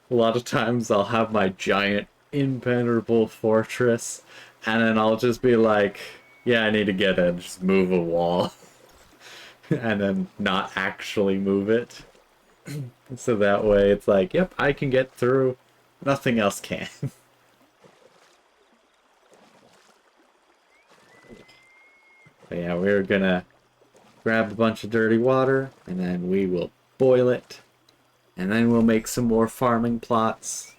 A lot of times I'll have my giant impenetrable fortress, and then I'll just be like, yeah, I need to get in, just move a wall. And then not actually move it. So that way it's like, yep, I can get through. Nothing else can. But yeah, we're gonna grab a bunch of dirty water, and then we will boil it. And then we'll make some more farming plots.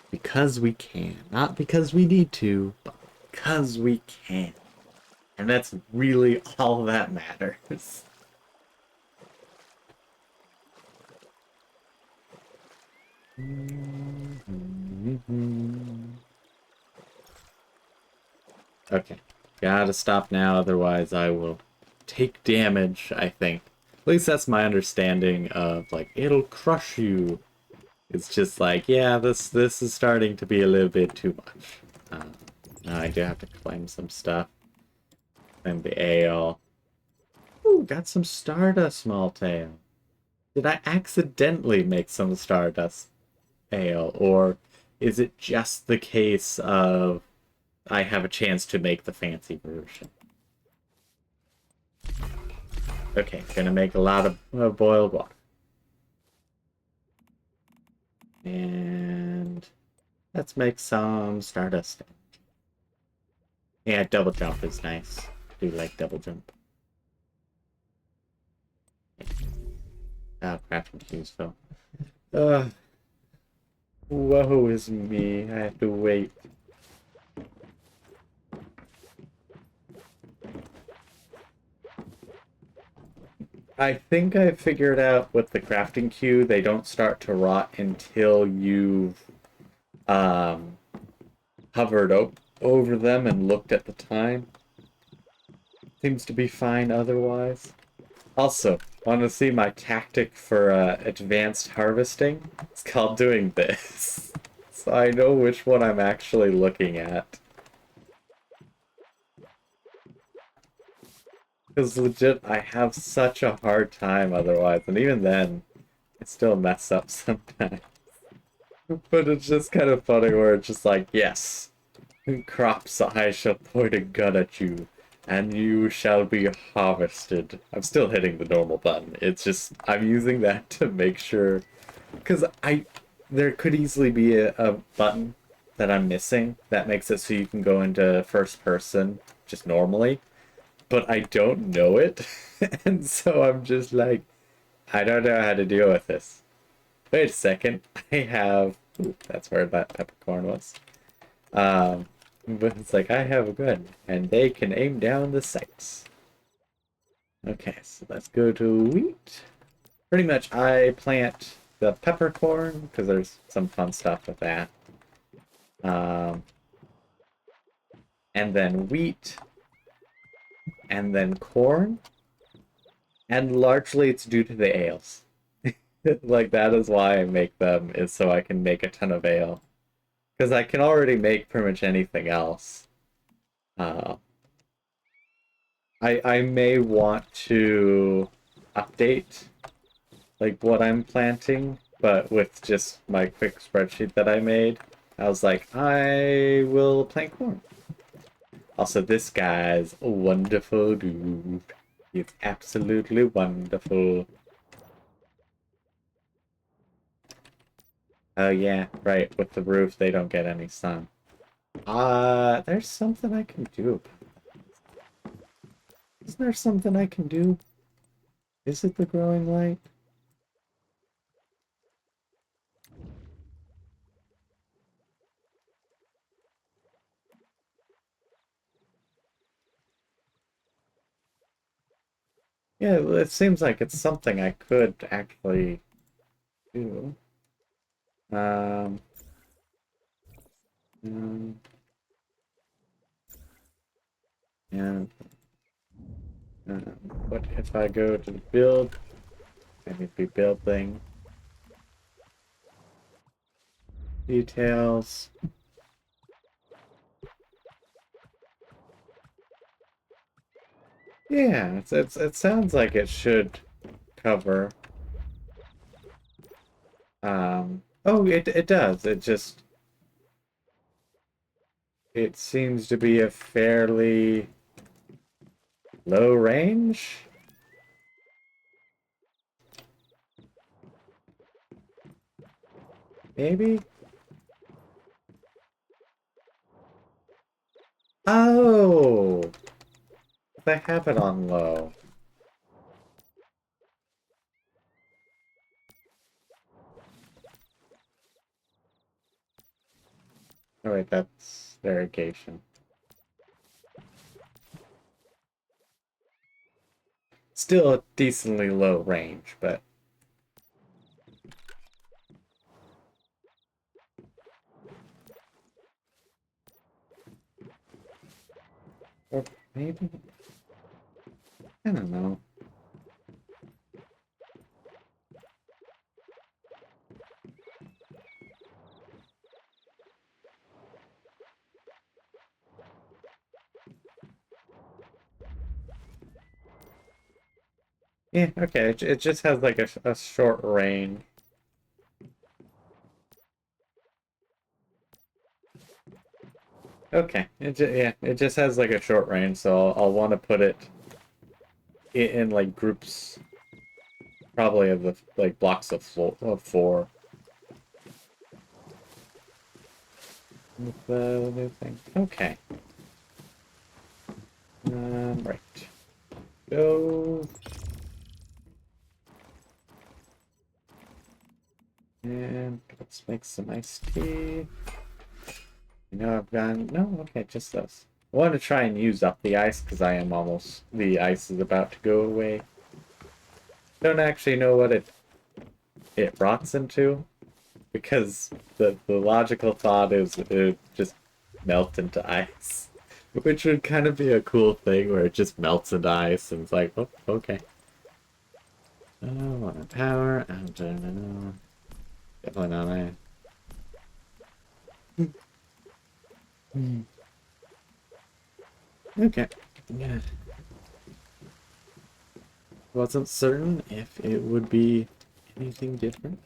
Because we can. Not because we need to, but because we can. And that's really all that matters. Okay. Gotta stop now, otherwise I will take damage, I think. At least that's my understanding of, like, it'll crush you. It's just like, yeah, this is starting to be a little bit too much. Now I do have to claim some stuff. Claim the ale. Ooh, got some Stardust Small Ale. Did I accidentally make some Stardust Ale? Or is it just the case of I have a chance to make the fancy version? Okay, gonna make a lot of boiled water. And let's make some Stardust. Yeah, double jump is nice. I do like double jump. Oh, crafting queues fell. Woe is me. I have to wait. I think I figured out with the crafting queue, they don't start to rot until you've um, hovered over them and looked at the time. Seems to be fine otherwise. Also, want to see my tactic for advanced harvesting? It's called doing this. So I know which one I'm actually looking at. Because legit, I have such a hard time otherwise, and even then, I still mess up sometimes. But it's just kind of funny where it's just like, yes, crops, I shall point a gun at you, and you shall be harvested. I'm still hitting the normal button. It's just, I'm using that to make sure, because there could easily be a button that I'm missing that makes it so you can go into first person just normally, but I don't know it, and so I'm just like, I don't know how to deal with this. Wait a second, I have, ooh, that's where that peppercorn was. Um, but it's like, I have a gun, and they can aim down the sights. Okay, so let's go to wheat. Pretty much, I plant the peppercorn, because there's some fun stuff with that. Um, and then wheat, and then corn. And largely it's due to the ales. Like, that is why I make them, is so I can make a ton of ale. Because I can already make pretty much anything else. Uh, I may want to update like what I'm planting, but with just my quick spreadsheet that I made, I was like, I will plant corn. Also, this guy's a wonderful dude. He's absolutely wonderful. Oh yeah, right. With the roof, they don't get any sun. There's something I can do. Isn't there something I can do? Is it the growing light? Yeah, it seems like it's something I could actually do. Um, um and what if I go to the build? I need to be building details. Yeah, it sounds like it should cover. Oh, it does. It seems to be a fairly low range. Maybe? Oh! If I have it on low. Oh wait, that's irrigation. Still a decently low range, but or maybe I don't know. Yeah, okay. It just has like a short range. Okay. Yeah, it just has like a short range, so I'll want to put it in like groups, probably of the like blocks of four. With the new thing. Okay. Right. Go. And let's make some iced tea. You know, I've gone. No, okay, just those. I want to try and use up the ice because I am almost. The ice is about to go away. don't actually know what it rots into, because the logical thought is it would just melt into ice, which would kind of be a cool thing where it just melts into ice and it's like, oh, okay. Oh, want a power? I don't know. Definitely not I. Okay. Yeah. Wasn't certain if it would be anything different.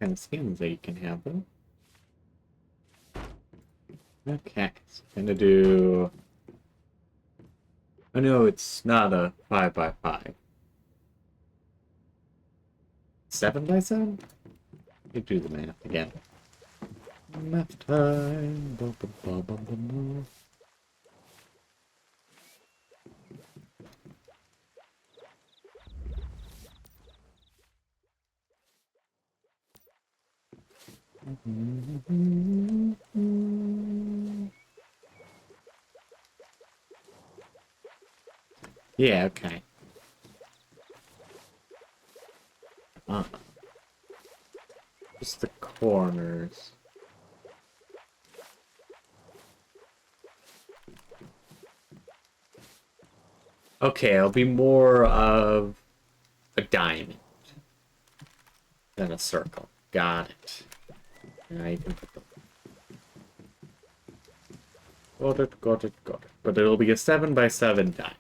Kind of skins that you can have though. Okay, so I'm gonna do. I know it's not a 5x5. 7x7? You do the math again. Math time. Bum, bum, bum, bum, bum, bum. Yeah, okay. Uh, just the corners. Okay, it'll be more of a diamond than a circle. Got it. Now you can put the... Got it, got it, got it. But it'll be a 7x7 diamond.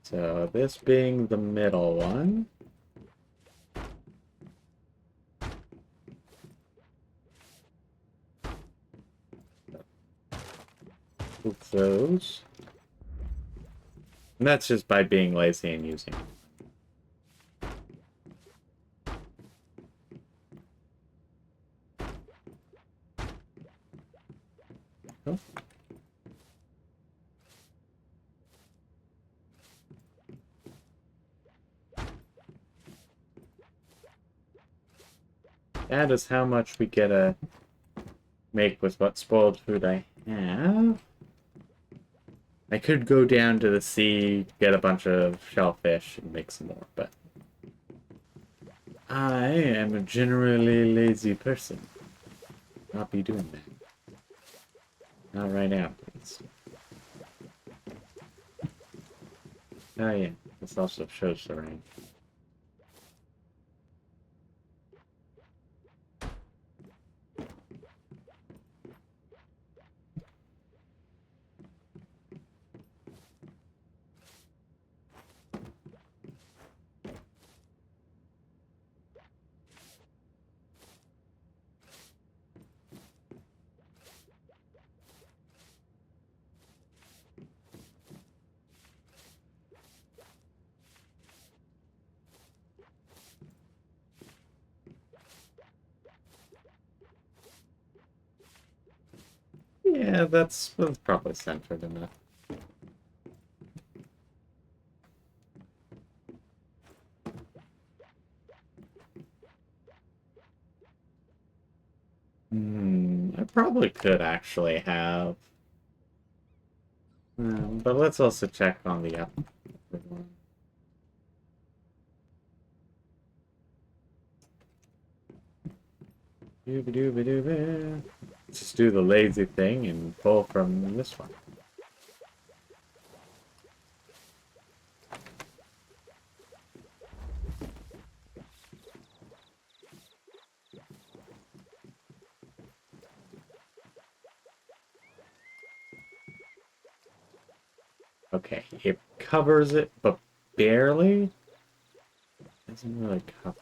So this being the middle one. Move those. And that's just by being lazy and using it. Oh. That is how much we get to make with what spoiled food I have. I could go down to the sea, get a bunch of shellfish, and make some more, but I am a generally lazy person. Not be doing that. Not right now, please. Oh yeah, this also shows the rain. Yeah, that's probably centered enough. I probably could actually have. But let's also check on the upper one. Dooba. Just do the lazy thing and pull from this one. Okay, it covers it, but barely. Doesn't really cover.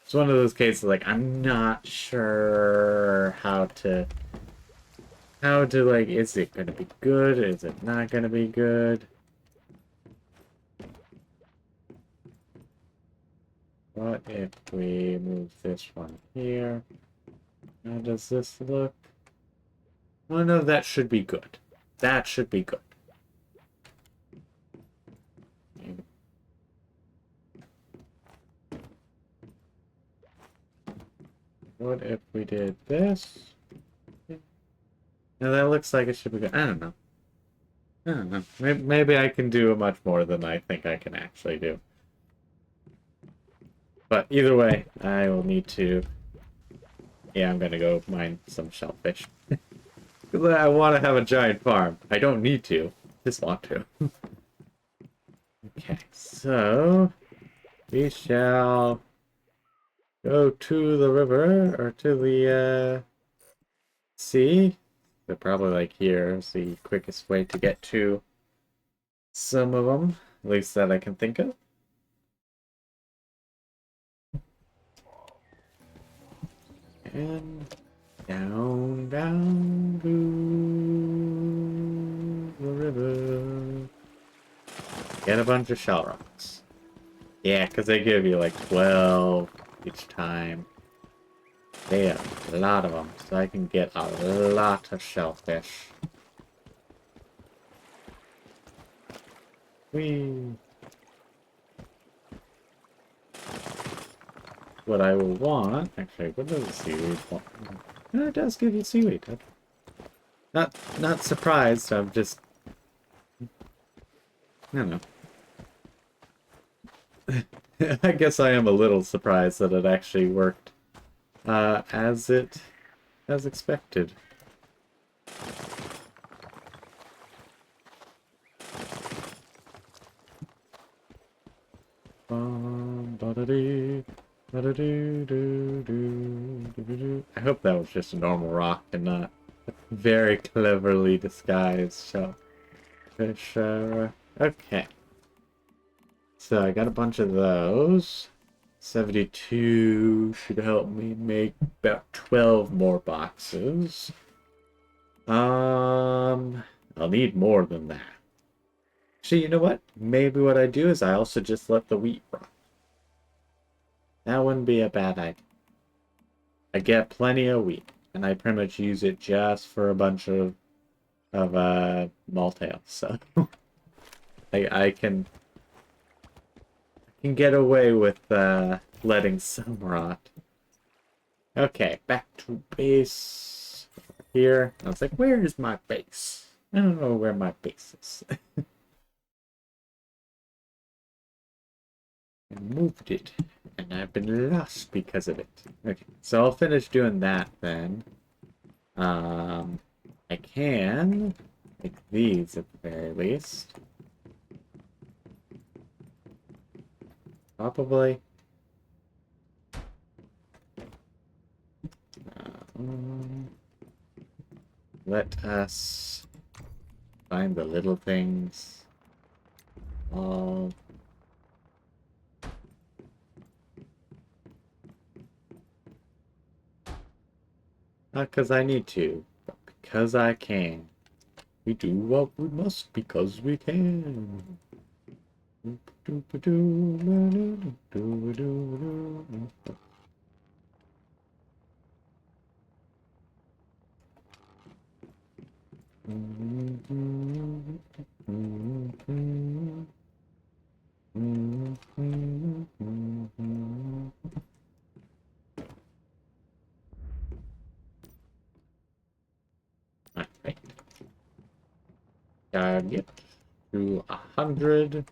It's one of those cases like I'm not sure how to like, is it gonna be good? Is it not gonna be good? What if we move this one here? How does this look? Oh no, that should be good. That should be good. What if we did this? Now that looks like it should be good. I don't know. I don't know. Maybe I can do much more than I think I can actually do. But either way, I will need to... Yeah, I'm gonna go mine some shellfish. I want to have a giant farm. I don't need to. Just want to. Okay, so... We shall go to the river, or to the, sea. They're probably like here is the quickest way to get to some of them, at least that I can think of. And down to the river. Get a bunch of shell rocks. Yeah, because they give you like 12 each time. They have a lot of them, so I can get a lot of shellfish. Whee! What I will want... Actually, what does the seaweed want? No, it does give you seaweed. Not surprised, I'm just... I don't know. I guess I am a little surprised that it actually worked as expected. I hope that was just a normal rock and not a very cleverly disguised shellfish. Okay. So I got a bunch of those. 72 should help me make about 12 more boxes. I'll need more than that. Actually, you know what? Maybe what I do is I also just let the wheat rot. That wouldn't be a bad idea. I get plenty of wheat, and I pretty much use it just for a bunch of maltails. So I can get away with letting some rot. Okay, back to base here. I was like, where is my base? I don't know where my base is. I moved it, and I've been lost because of it. Okay, so I'll finish doing that then. I can make these at the very least. Probably. Let us find the little things. All. Not because I need to, but because I can. We do what we must because we can. Alright. Target to 100.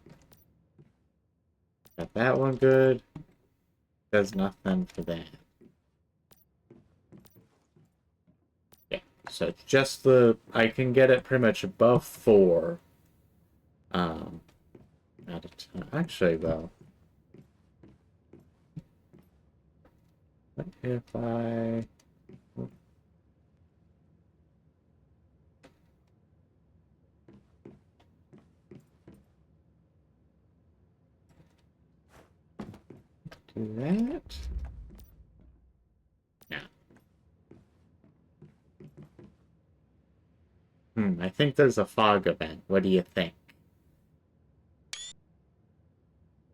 Got that one good. Does nothing for that. Yeah, so it's just I can get it pretty much above 4. At a time. Actually, though. What if I... do that? Yeah. I think there's a fog event. What do you think?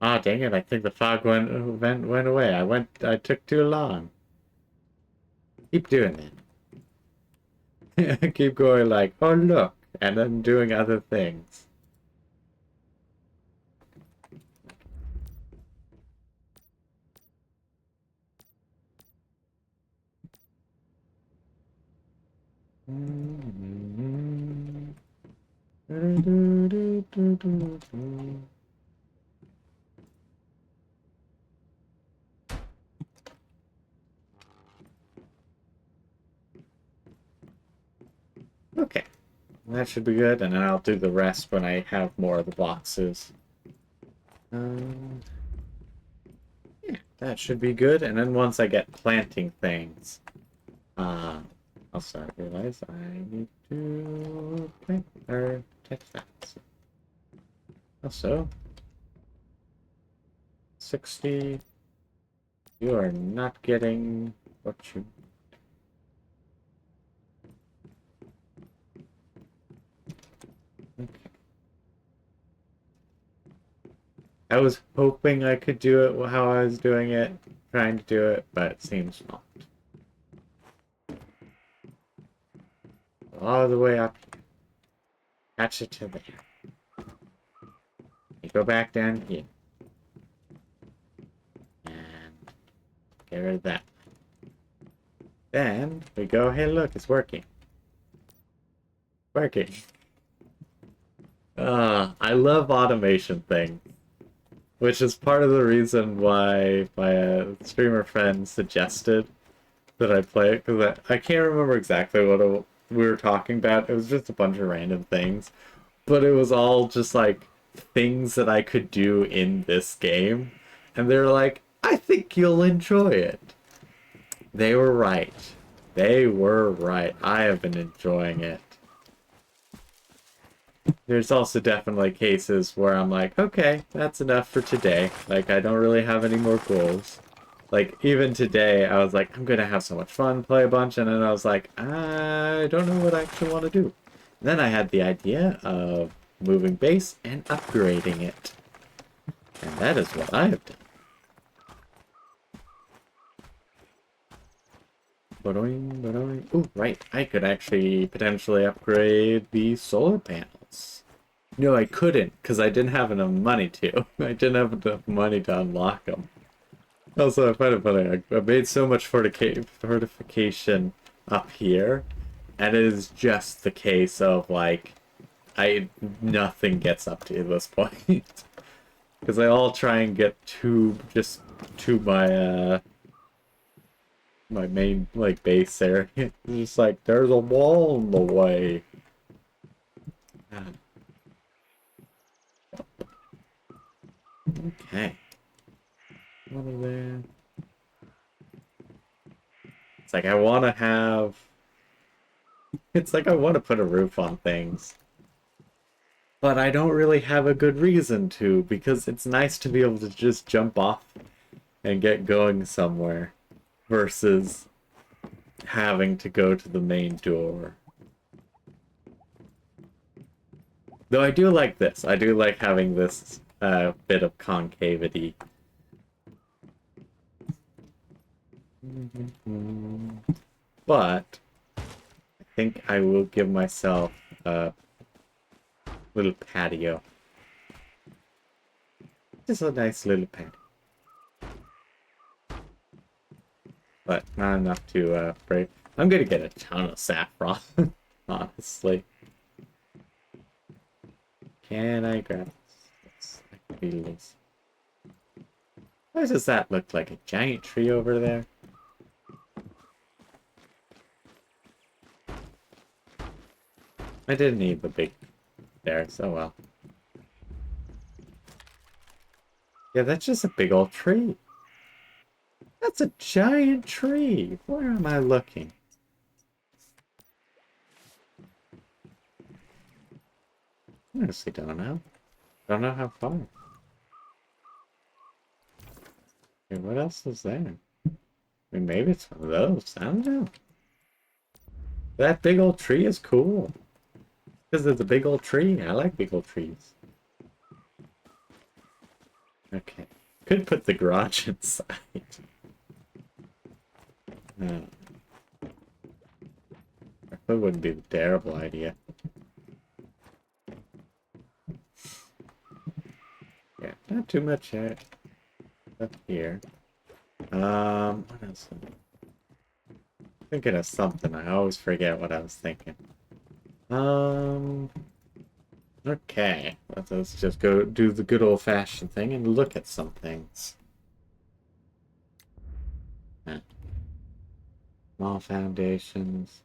Ah, dang it, I think the fog event went away. I took too long. Keep doing it. Keep going like, oh look, and then doing other things. Okay, that should be good, and then I'll do the rest when I have more of the boxes. Um, yeah, that should be good, and then once I get planting things, I'll start to realize I need to plant or text that. Also, 60. You are not getting what you. Okay. I was hoping I could do it how I was doing it, trying to do it, but it seems not. All the way up. Catch it to there. You go back down here. And get rid of that. Then we go, hey look, it's working. Working. I love automation things. Which is part of the reason why my streamer friend suggested that I play it, because I can't remember exactly what we were talking about. It was just a bunch of random things. But it was all just like things that I could do in this game. And they're like, I think you'll enjoy it. They were right. They were right. I have been enjoying it. There's also definitely cases where I'm like, okay, that's enough for today. Like, I don't really have any more goals. Like, even today, I was like, I'm gonna have so much fun, play a bunch, and then I was like, I don't know what I actually want to do. And then I had the idea of moving base and upgrading it. And that is what I have done. Ba-doing, ba-doing. Ooh, right. I could actually potentially upgrade the solar panels. No, I couldn't, because I didn't have enough money to. I didn't have enough money to unlock them. Also, I find it funny. I made so much fortification up here, and it is just the case of, like, nothing gets up to this point. Because I all try and get just to my, my main, like, base area. It's just like, there's a wall in the way. Okay. What are there? It's like I want to have... It's like I want to put a roof on things. But I don't really have a good reason to, because it's nice to be able to just jump off and get going somewhere versus having to go to the main door. Though I do like this. I do like having this bit of concavity. But I think I will give myself a little patio. Just a nice little patio. But not enough to break. I'm gonna get a ton of saffron, honestly. Can I grab this? I can do this. Why does that look like a giant tree over there? I didn't need the big there, so well. Yeah, that's just a big old tree. That's a giant tree. Where am I looking? I honestly don't know. Don't know how far. Okay, what else is there? I mean, maybe it's one of those. I don't know. That big old tree is cool. Because it's a big old tree. I like big old trees. Okay. Could put the garage inside. No. That wouldn't be a terrible idea. Yeah, not too much up here. What else? Thinking of something. I always forget what I was thinking. Okay, let's just go do the good old-fashioned thing and look at some things. Huh. Small foundations.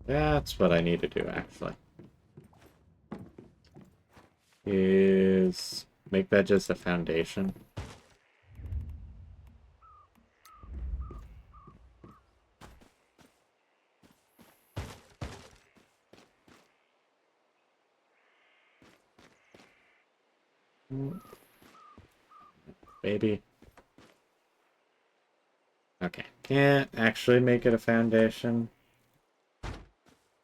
That's what I need to do, actually. Is make that just a foundation. Maybe. Okay. Can't actually make it a foundation.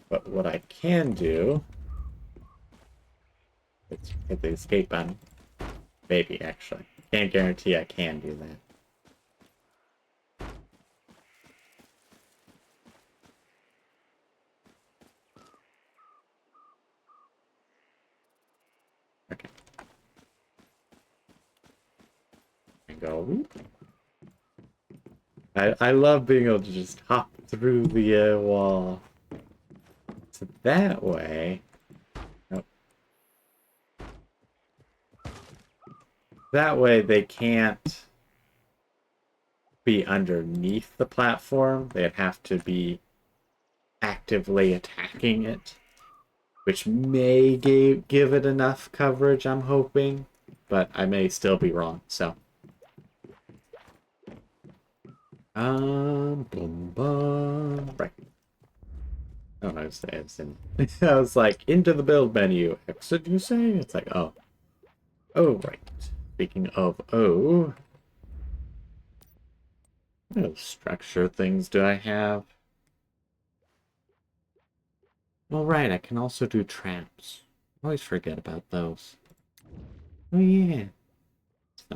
But what I can do is hit the escape button. Maybe, actually. Can't guarantee I can do that. Okay. And go. I love being able to just hop through the wall. So that way... Nope. That way they can't be underneath the platform. They'd have to be actively attacking it, which may give it enough coverage, I'm hoping, but I may still be wrong, so. Boom, boom. Right. Oh, I was in. I was like, into the build menu. Exit, you say? It's like, oh. Oh, right. Speaking of what structure things do I have? Well, right, I can also do traps. I always forget about those. Oh, yeah.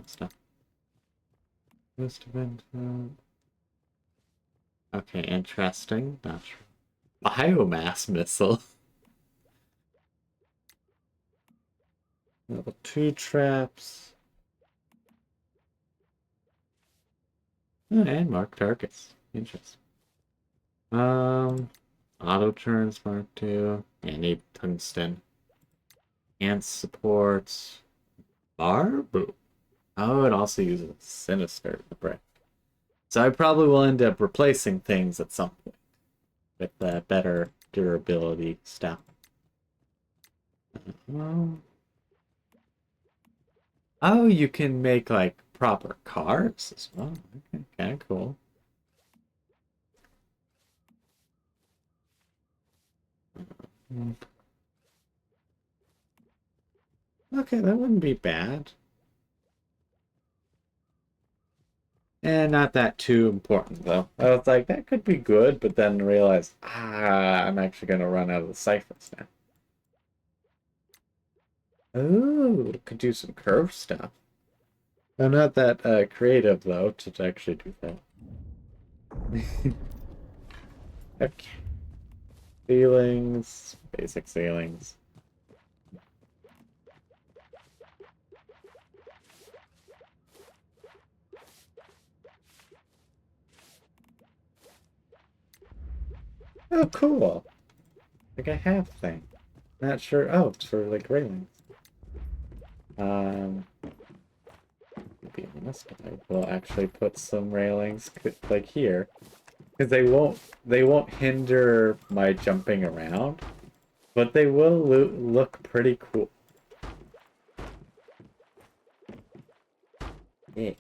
Stuff. Most event. Okay, interesting. Not sure. Biomass missile. Level 2 traps. Oh, and mark targets. Interesting. Auto turns mark 2. Yeah, need tungsten. Ant supports. Barbu. Oh, it also uses sinister brick. So I probably will end up replacing things at some point with better durability stuff. Oh, you can make like proper cars as well. Okay, kind of cool. Okay, that wouldn't be bad. And not that too important though. I was like, that could be good, but then realized, I'm actually gonna run out of the ciphers now. Oh, could do some curve stuff. I'm not that creative though to actually do that. Okay. Ceilings, basic ceilings. Oh, cool. Like a half thing. Not sure. Oh, it's for like railings. To be honest, I will actually put some railings like here, because they won't hinder my jumping around, but they will look pretty cool. Yeah.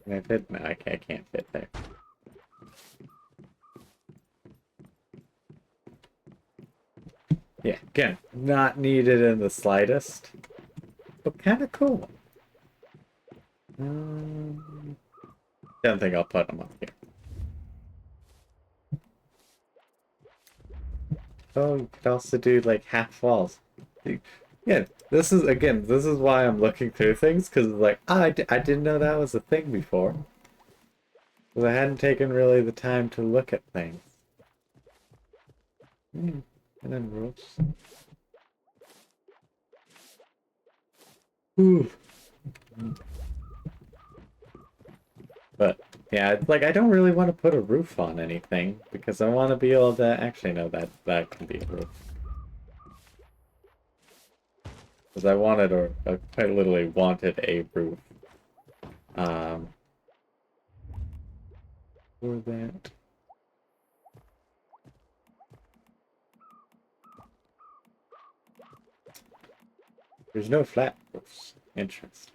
Can I fit? No, I can't fit there. Yeah, again, not needed in the slightest, but kind of cool. Don't think I'll put them up here. Oh, you could also do like half walls. Yeah, this is why I'm looking through things, because like, I didn't know that was a thing before. Because I hadn't taken really the time to look at things. And then roofs. Ooh. But yeah, it's like I don't really want to put a roof on anything because I want to be able to actually know that that can be a roof. Because I wanted, or I quite literally wanted a roof. Um, for that. There's no flat roofs. Interesting.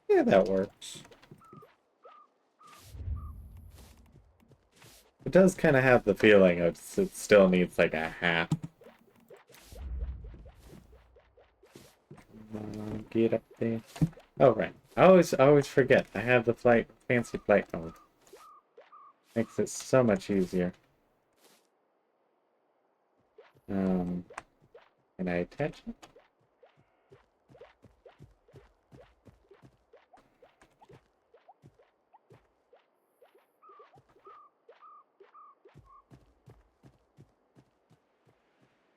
Yeah, that works. It does kind of have the feeling of it still needs like a half. Get up there. Oh right. I always forget. I have the fancy flight mode. Makes it so much easier. Can I attach it?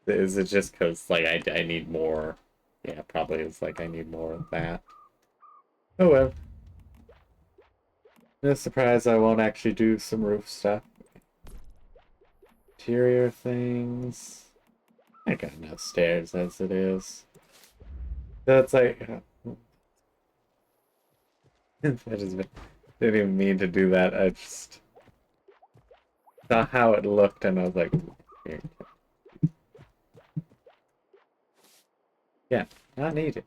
Is it just because like I need more? Yeah, probably it's like I need more of that. Oh well. No surprise I won't actually do some roof stuff. Interior things. I got enough stairs as it is. That's like I just didn't even mean to do that. I just saw how it looked and I was like, here. Yeah, not needed.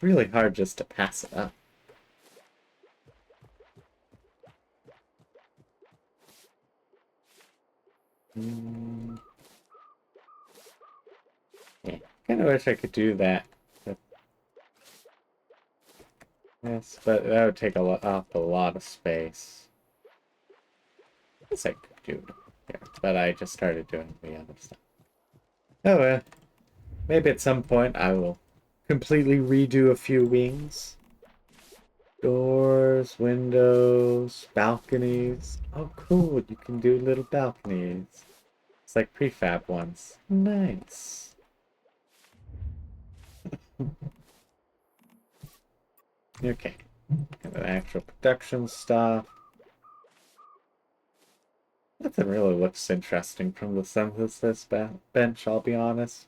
Really hard just to pass it up. Yeah, kind of wish I could do that. Yes, but that would take off a lot of space. I guess I could do it here, but I just started doing the other stuff. Oh well, maybe at some point I will completely redo a few wings. Doors, windows, balconies. Oh cool, you can do little balconies. It's like prefab ones. Nice. Okay. Got the actual production stuff. Nothing really looks interesting from the synthesis bench, I'll be honest.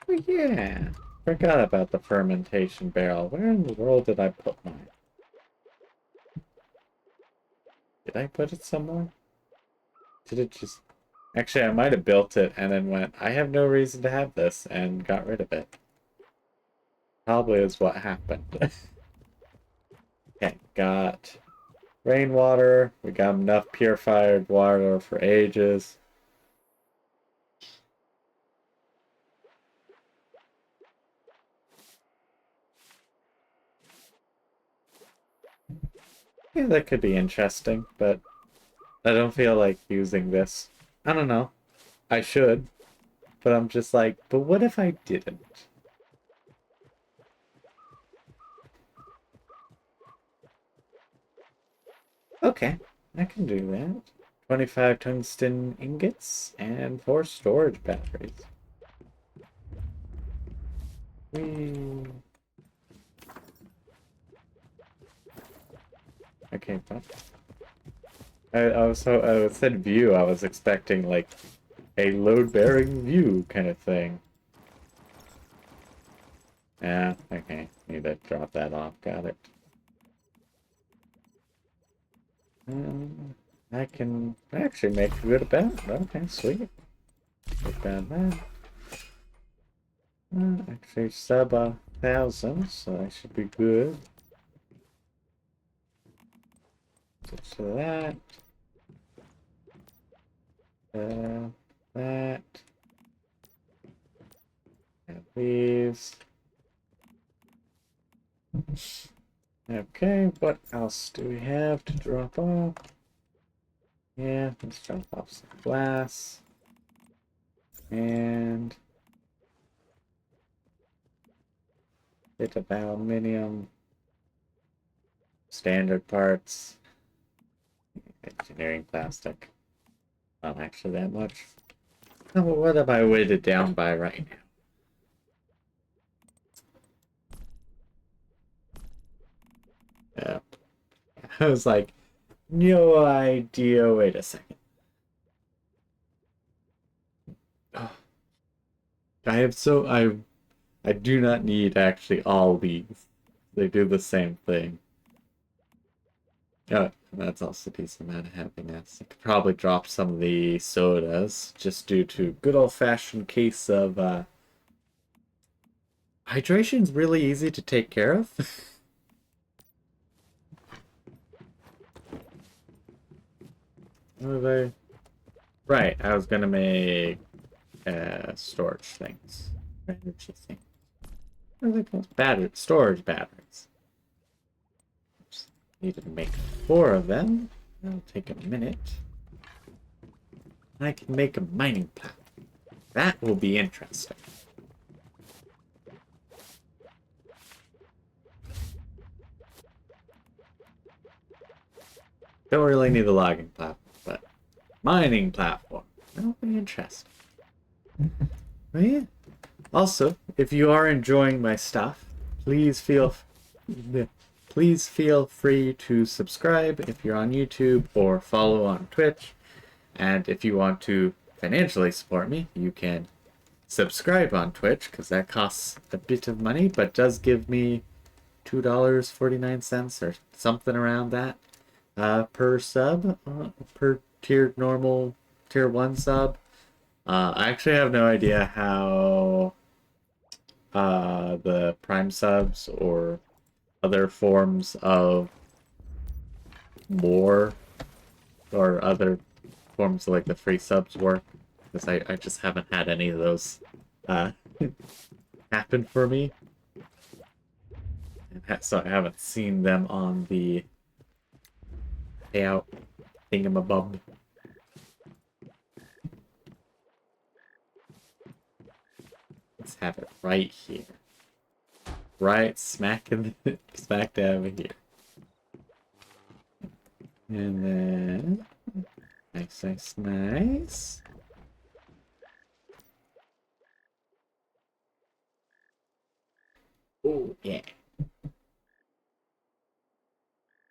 Oh, yeah. Forgot about the fermentation barrel. Where in the world did I put mine? Did I put it somewhere? Did it just... Actually, I might have built it and then went, I have no reason to have this, and got rid of it. Probably is what happened. Okay, got rainwater. We got enough purified water for ages. Yeah, that could be interesting, but I don't feel like using this. I don't know. I should, but I'm just like, but what if I didn't? Okay, I can do that. 25 tungsten ingots and 4 storage batteries. Whee. Okay, but I said view. I was expecting like a load-bearing view kind of thing. Yeah, okay. Need to drop that off. Got it. I can actually make a good bet. Okay, sweet. Put that. Actually, sub 1,000, so I should be good. So that. That. And these. Okay, what else do we have to drop off? Yeah, let's drop off some glass. And bit of aluminium, standard parts, engineering plastic. Not actually that much. Oh, what am I weighted down by right now? Yeah. I was like, no idea. Wait a second. Oh, I do not need actually all these. They do the same thing. Oh, that's also a decent amount of happiness. I could probably drop some of the sodas just due to good old-fashioned case of hydration's really easy to take care of. What was I? Right, I was gonna make storage things. Energy things. What are they called? Storage batteries. Oops. Needed to make 4 of them. That'll take a minute. I can make a mining platform. That will be interesting. Don't really need the logging platform, but mining platform. That'll be interesting. But yeah. Also, if you are enjoying my stuff, please feel free to subscribe if you're on YouTube or follow on Twitch. And if you want to financially support me, you can subscribe on Twitch because that costs a bit of money, but does give me $2.49 or something around that per sub, per normal tier 1 sub. I actually have no idea how the Prime subs or other forms of more or other forms of like the free subs work, because I just haven't had any of those happen for me. So I haven't seen them on the payout thingamabob. Let's have it right here. Right smack dab here. And then nice. Oh yeah.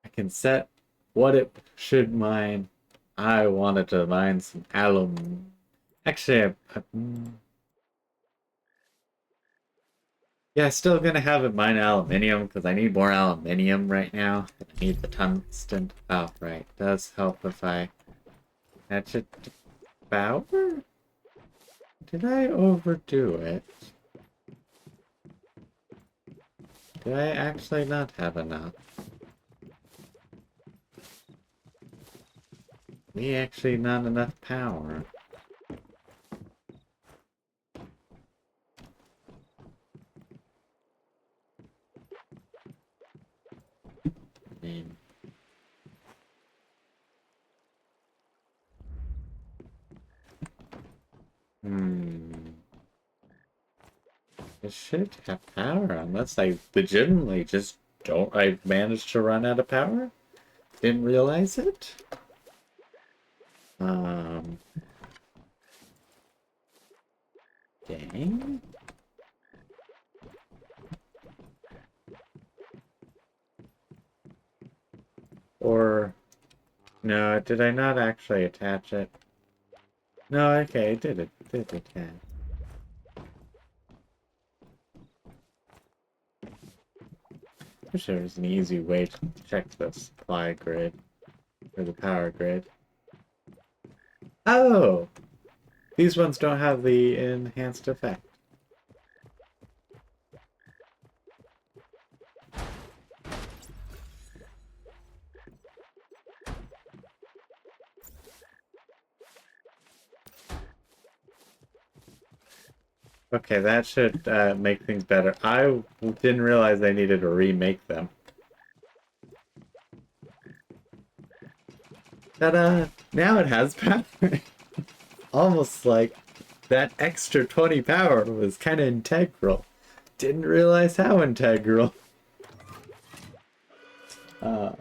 I can set what it should mine. I wanted to mine some alum. Actually, yeah, still gonna have it mine aluminium because I need more aluminium right now. I need the tungsten. Oh, right. Does help if I attach it to power? Did I overdo it? Did I actually not have enough? We actually not enough power. It should have power unless I legitimately just don't. I managed to run out of power? Didn't realize it? Dang. Or, no, did I not actually attach it? No, okay, I did it. Did it, yeah. Wish there was an easy way to check the supply grid, or the power grid. Oh! These ones don't have the enhanced effect. Okay, that should make things better. I didn't realize I needed to remake them. Ta-da! Now it has power. Almost like that extra 20 power was kind of integral Didn't realize how integral. Uh,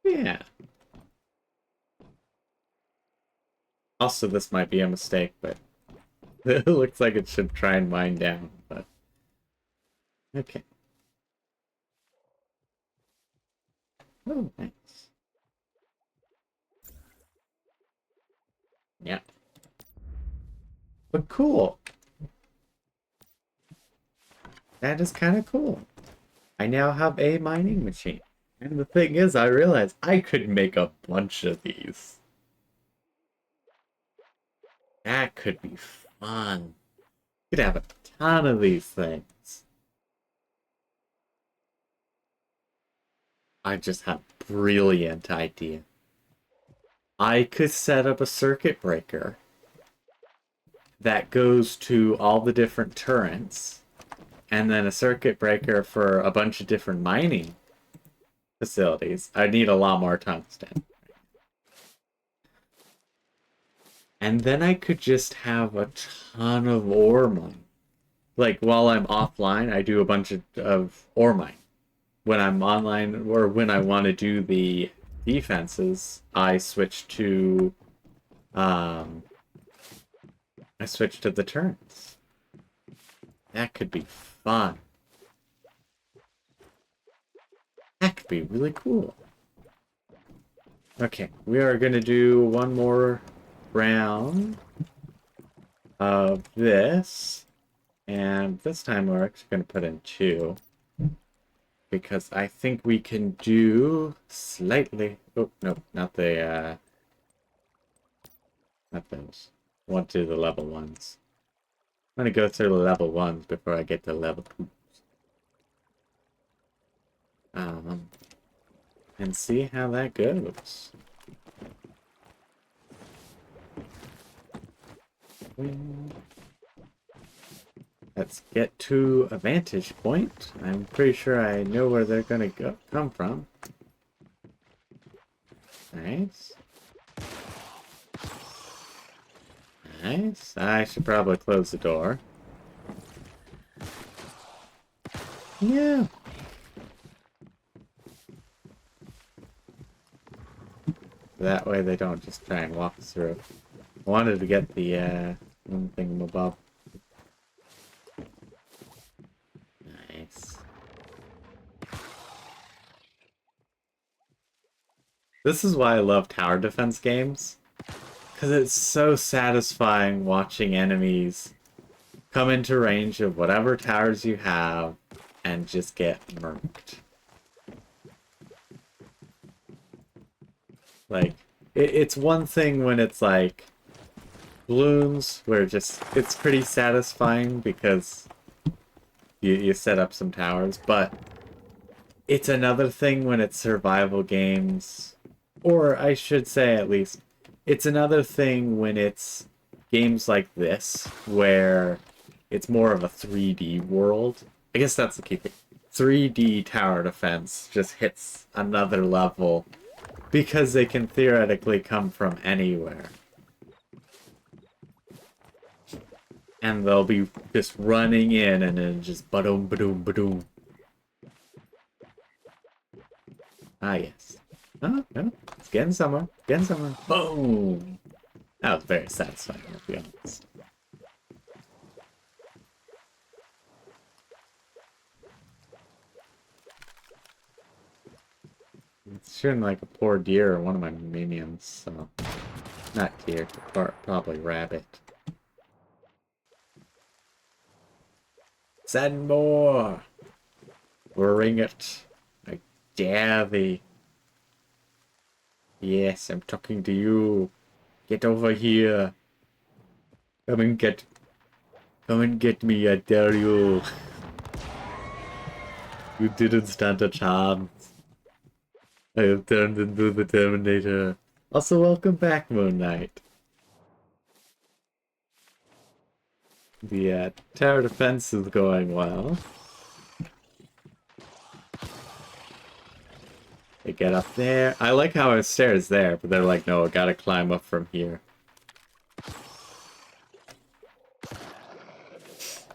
yeah. Also, this might be a mistake, but it looks like it should try and mine down, but okay. Oh, nice. Yeah. But cool. That is kind of cool. I now have a mining machine. And the thing is, I realized I could make a bunch of these. That could be fun. You could have a ton of these things. I just have a brilliant idea. I could set up a circuit breaker that goes to all the different turrets, and then a circuit breaker for a bunch of different mining facilities. I need a lot more tungsten. And then I could just have a ton of ore mine. Like, while I'm offline, I do a bunch of ore mine. When I'm online, or when I want to do the defenses, I switch to the turns. That could be fun. That could be really cool. Okay, we are going to do one more round of this. And this time we're actually going to put in 2. Because I think we can do slightly... Oh, no, not the, not those. I want to do the level 1s. I'm going to go through the level 1s before I get to level 2s. And see how that goes. Let's get to a vantage point. I'm pretty sure I know where they're gonna come from. Nice. Nice. I should probably close the door. Yeah. That way they don't just try and walk through. I wanted to get the one thing above. Nice. This is why I love tower defense games. Because it's so satisfying watching enemies come into range of whatever towers you have and just get murked. Like, it's one thing when it's like balloons, where it's pretty satisfying because you set up some towers, but it's another thing when it's survival games, or I should say at least, it's another thing when it's games like this, where it's more of a 3D world. I guess that's the key thing. 3D tower defense just hits another level because they can theoretically come from anywhere. And they'll be just running in and then just ba-doom, ba-doom, ba-doom. Ah, yes. Oh, no. It's getting somewhere. Getting somewhere. Boom! That was very satisfying, to be honest. It's shooting like a poor deer or one of my minions, so... Not deer, probably rabbit. Send more! Bring it. I dare thee. Yes, I'm talking to you. Get over here. Come and get me, I dare you. You didn't stand a chance. I have turned into the Terminator. Also, welcome back, MoonKnight. The tower defense is going well. They get up there. I like how it stairs there, but they're like, no, I gotta climb up from here.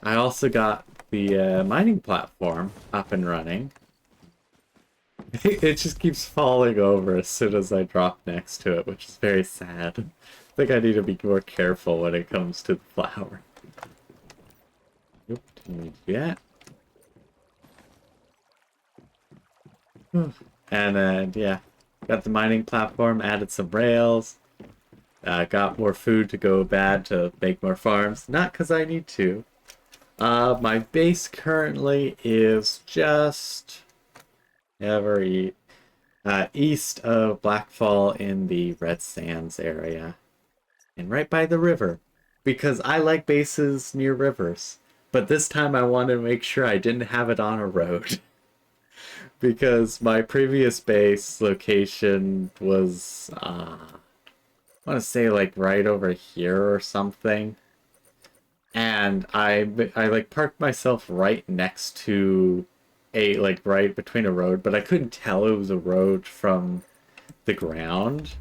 I also got the mining platform up and running. It just keeps falling over as soon as I drop next to it, which is very sad. I think I need to be more careful when it comes to the flower. Nope, didn't need to do that. And then, yeah, got the mining platform, added some rails, got more food to go bad to make more farms. Not because I need to. My base currently is just east of Blackfall in the Red Sands area. And right by the river. Because I like bases near rivers. But this time I wanted to make sure I didn't have it on a road. Because my previous base location was, I want to say like right over here or something. And I like parked myself right next to like right between a road, but I couldn't tell it was a road from the ground.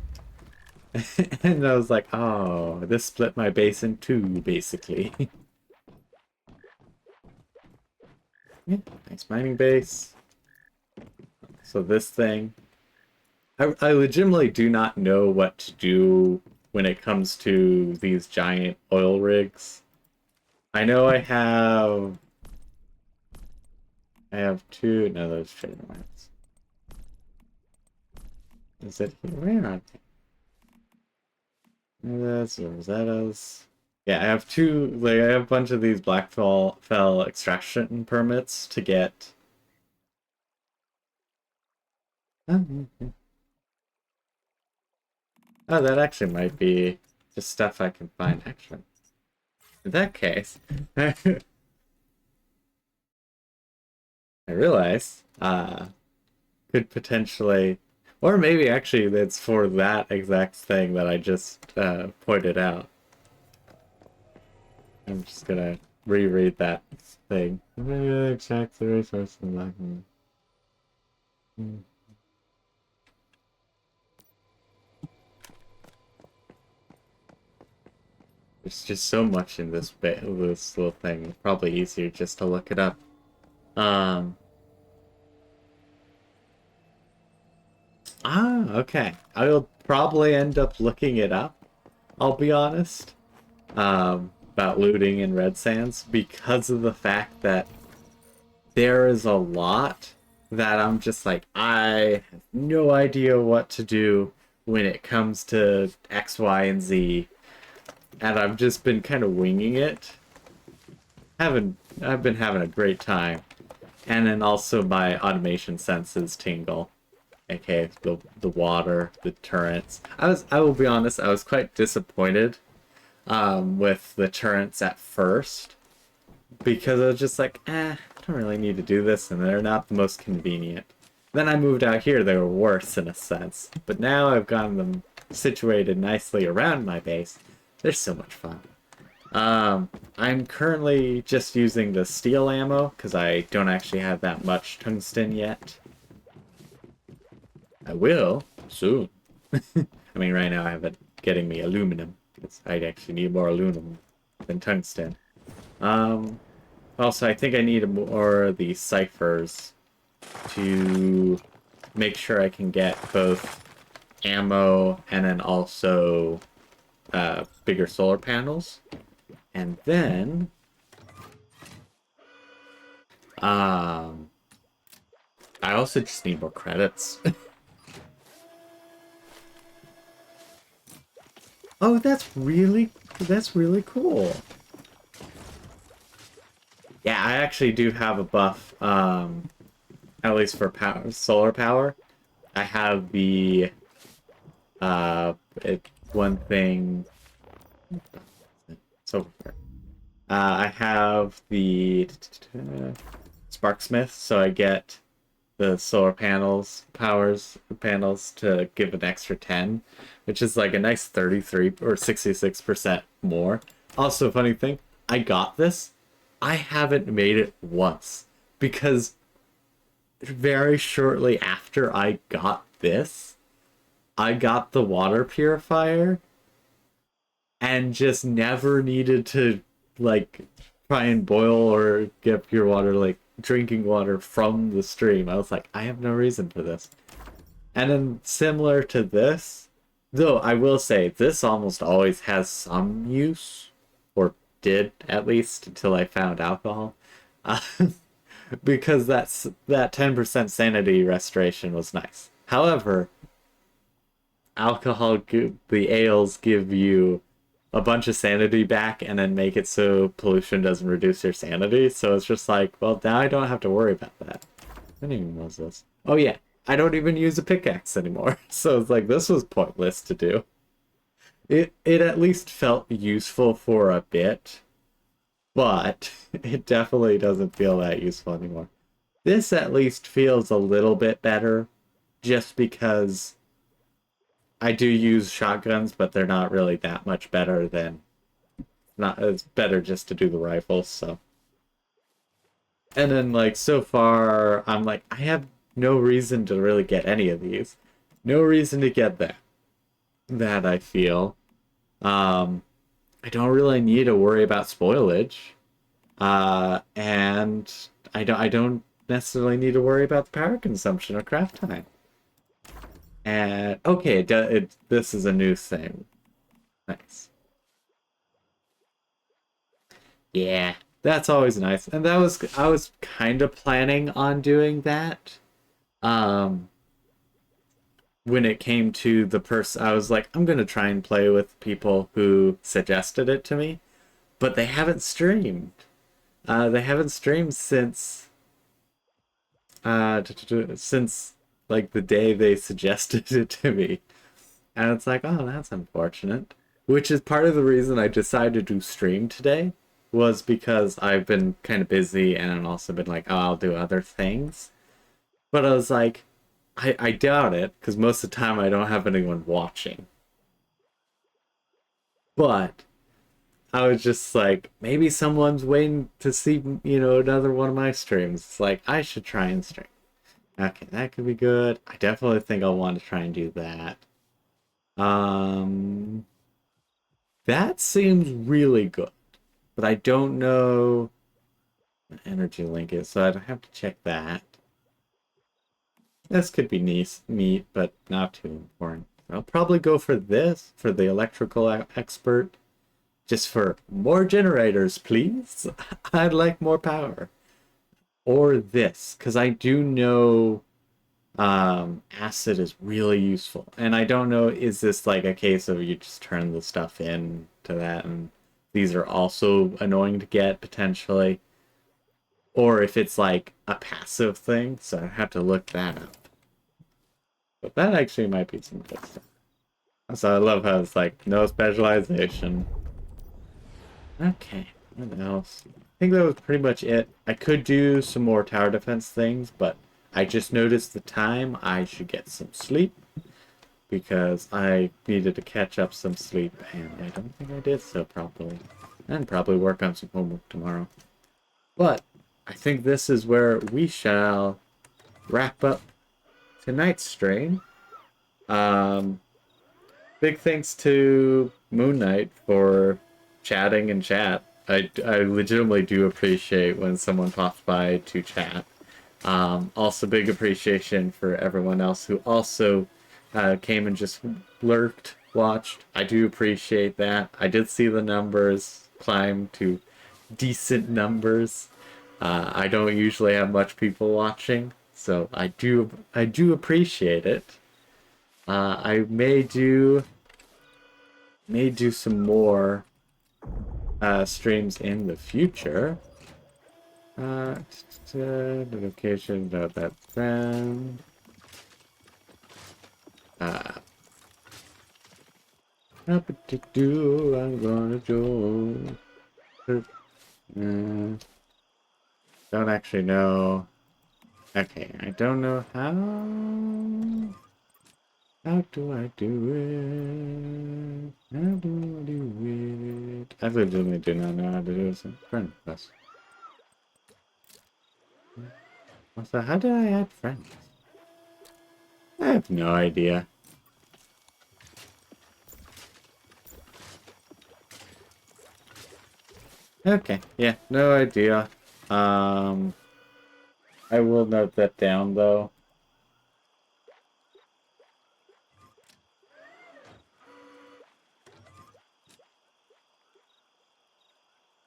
And I was like, oh, this split my base in two, basically. Yeah, nice mining base. So this thing, I legitimately do not know what to do when it comes to these giant oil rigs. I know I have two. No, those trader mines. Is it here? Where are they? That's Rosetta's. Yeah, I have two. Like, I have a bunch of these Blackfell extraction permits to get. Oh, oh, that actually might be just stuff I can find. Actually, in that case, I realize could potentially, or maybe actually it's for that exact thing that I just pointed out. I'm just gonna reread that thing. Check the resource in black. There's just so much in this this little thing. It's probably easier just to look it up. Okay. I will probably end up looking it up, I'll be honest, about looting in Red Sands because of the fact that there is a lot that I'm just like, I have no idea what to do when it comes to X, Y, and Z. And I've just been kind of winging it. I've been having a great time. And then also my automation senses tingle. Okay, the water, the turrets. I will be honest, I was quite disappointed with the turrets at first. Because I was just like, I don't really need to do this, and they're not the most convenient. Then I moved out here, they were worse in a sense. But now I've gotten them situated nicely around my base. They're so much fun. I'm currently just using the steel ammo, because I don't actually have that much tungsten yet. I will, soon. I mean, right now I have it getting me aluminum. I actually need more aluminum than tungsten. Also, I think I need more of the ciphers to make sure I can get both ammo and then also bigger solar panels. And then I also just need more credits. Oh, that's really cool. Yeah, I actually do have a buff, at least for solar power. I have the, one thing, it's over here. I have the Sparksmith, so I get the solar panels to give an extra 10, which is like a nice 33 or 66% more. Also, funny thing, I got this. I haven't made it once because very shortly after I got this, I got the water purifier and just never needed to like try and boil or get pure water, like drinking water from the stream. I was like, I have no reason for this. And then similar to this, though I will say this almost always has some use, or did at least until I found alcohol. Uh, because that 10% sanity restoration was nice. However, the ales give you a bunch of sanity back and then make it so pollution doesn't reduce your sanity. So it's just like, well, now I don't have to worry about that. I didn't even know this. Oh yeah, I don't even use a pickaxe anymore. So it's like, this was pointless to do. It at least felt useful for a bit, but it definitely doesn't feel that useful anymore. This at least feels a little bit better, just because I do use shotguns, but they're not really that much better than... Not it's better just to do the rifles, so. And then, like, so far, I'm like, I have no reason to really get any of these. No reason to get that. That, I feel. I don't really need to worry about spoilage. And I don't necessarily need to worry about the power consumption or craft time. And okay, this is a new thing. Nice. Yeah, that's always nice. And I was kind of planning on doing that. Um, when it came to the person, I was like, I'm gonna try and play with people who suggested it to me, but they haven't streamed. They haven't streamed since since like the day they suggested it to me. And it's like, oh, that's unfortunate. Which is part of the reason I decided to stream today, was because I've been kind of busy and I've also been like, oh, I'll do other things. But I was like, I doubt it, because most of the time I don't have anyone watching. But I was just like, maybe someone's waiting to see, another one of my streams. It's like, I should try and stream. Okay, that could be good. I definitely think I'll want to try and do that. That seems really good, but I don't know what energy link is, so I'd have to check that. This could be neat, but not too important. I'll probably go for this, for the electrical expert. Just for more generators, please. I'd like more power. Or this, because I do know acid is really useful. And I don't know, is this like a case of you just turn the stuff in to that, and these are also annoying to get, potentially. Or if it's like a passive thing, so I have to look that up. But that actually might be some good stuff. So I love how it's like, no specialization. Okay, what else? I think that was pretty much it. I could do some more tower defense things, but I just noticed the time. I should get some sleep, because I needed to catch up some sleep, and I don't think I did so properly. And probably work on some homework tomorrow. But I think this is where we shall wrap up tonight's stream. Big thanks to MoonKnight for chatting in chat. I legitimately do appreciate when someone pops by to chat. Also, big appreciation for everyone else who also came and just lurked, watched. I do appreciate that. I did see the numbers climb to decent numbers. I don't usually have much people watching, so I do appreciate it. I may do some more streams in the future. Notification about that friend. I'm gonna do. Don't actually know Okay, I don't know how. How do I do it? How do I do it? I legitimately do not know how to do this in friend request. Also, how do I add friends? I have no idea. Okay, yeah, no idea. Um, I will note that down though.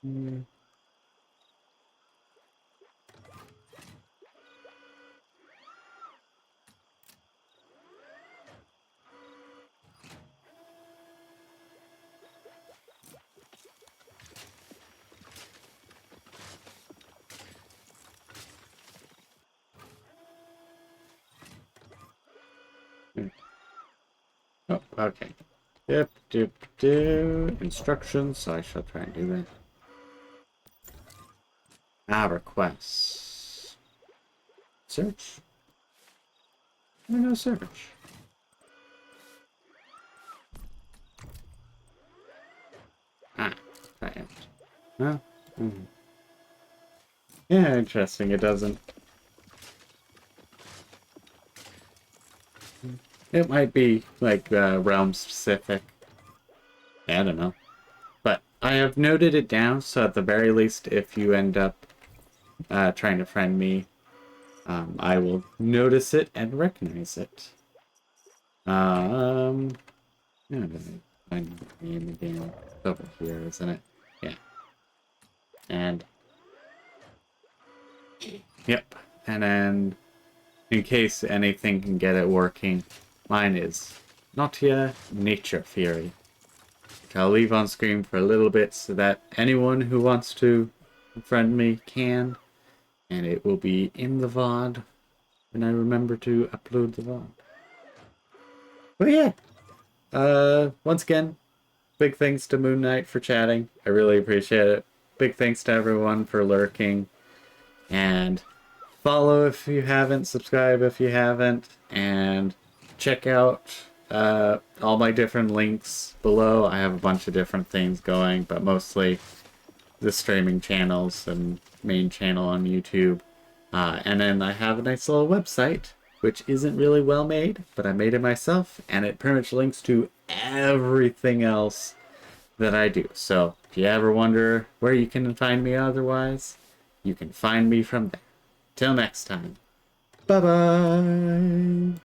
Hmm. Oh, okay. Yep, instructions, so I shall try and do that. Ah, requests. Search? No search. Ah, try it. No? Hmm. Yeah, interesting, it doesn't. It might be, like, realm specific. I don't know. But I have noted it down, so at the very least, if you end up trying to friend me, I will notice it and recognize it. Yeah, did I find the name again? It's over here, isn't it? Yeah. And, yep. And then, in case anything can get it working, mine is Natia Nature Fury, which I'll leave on screen for a little bit so that anyone who wants to friend me can. And it will be in the VOD when I remember to upload the VOD. But yeah, once again, big thanks to MoonKnight for chatting. I really appreciate it. Big thanks to everyone for lurking. And follow if you haven't, subscribe if you haven't, and check out all my different links below. I have a bunch of different things going, but mostly the streaming channels and main channel on YouTube. And then I have a nice little website, which isn't really well made, but I made it myself, and it pretty much links to everything else that I do. So if you ever wonder where you can find me otherwise, you can find me from there. Till next time. Bye bye.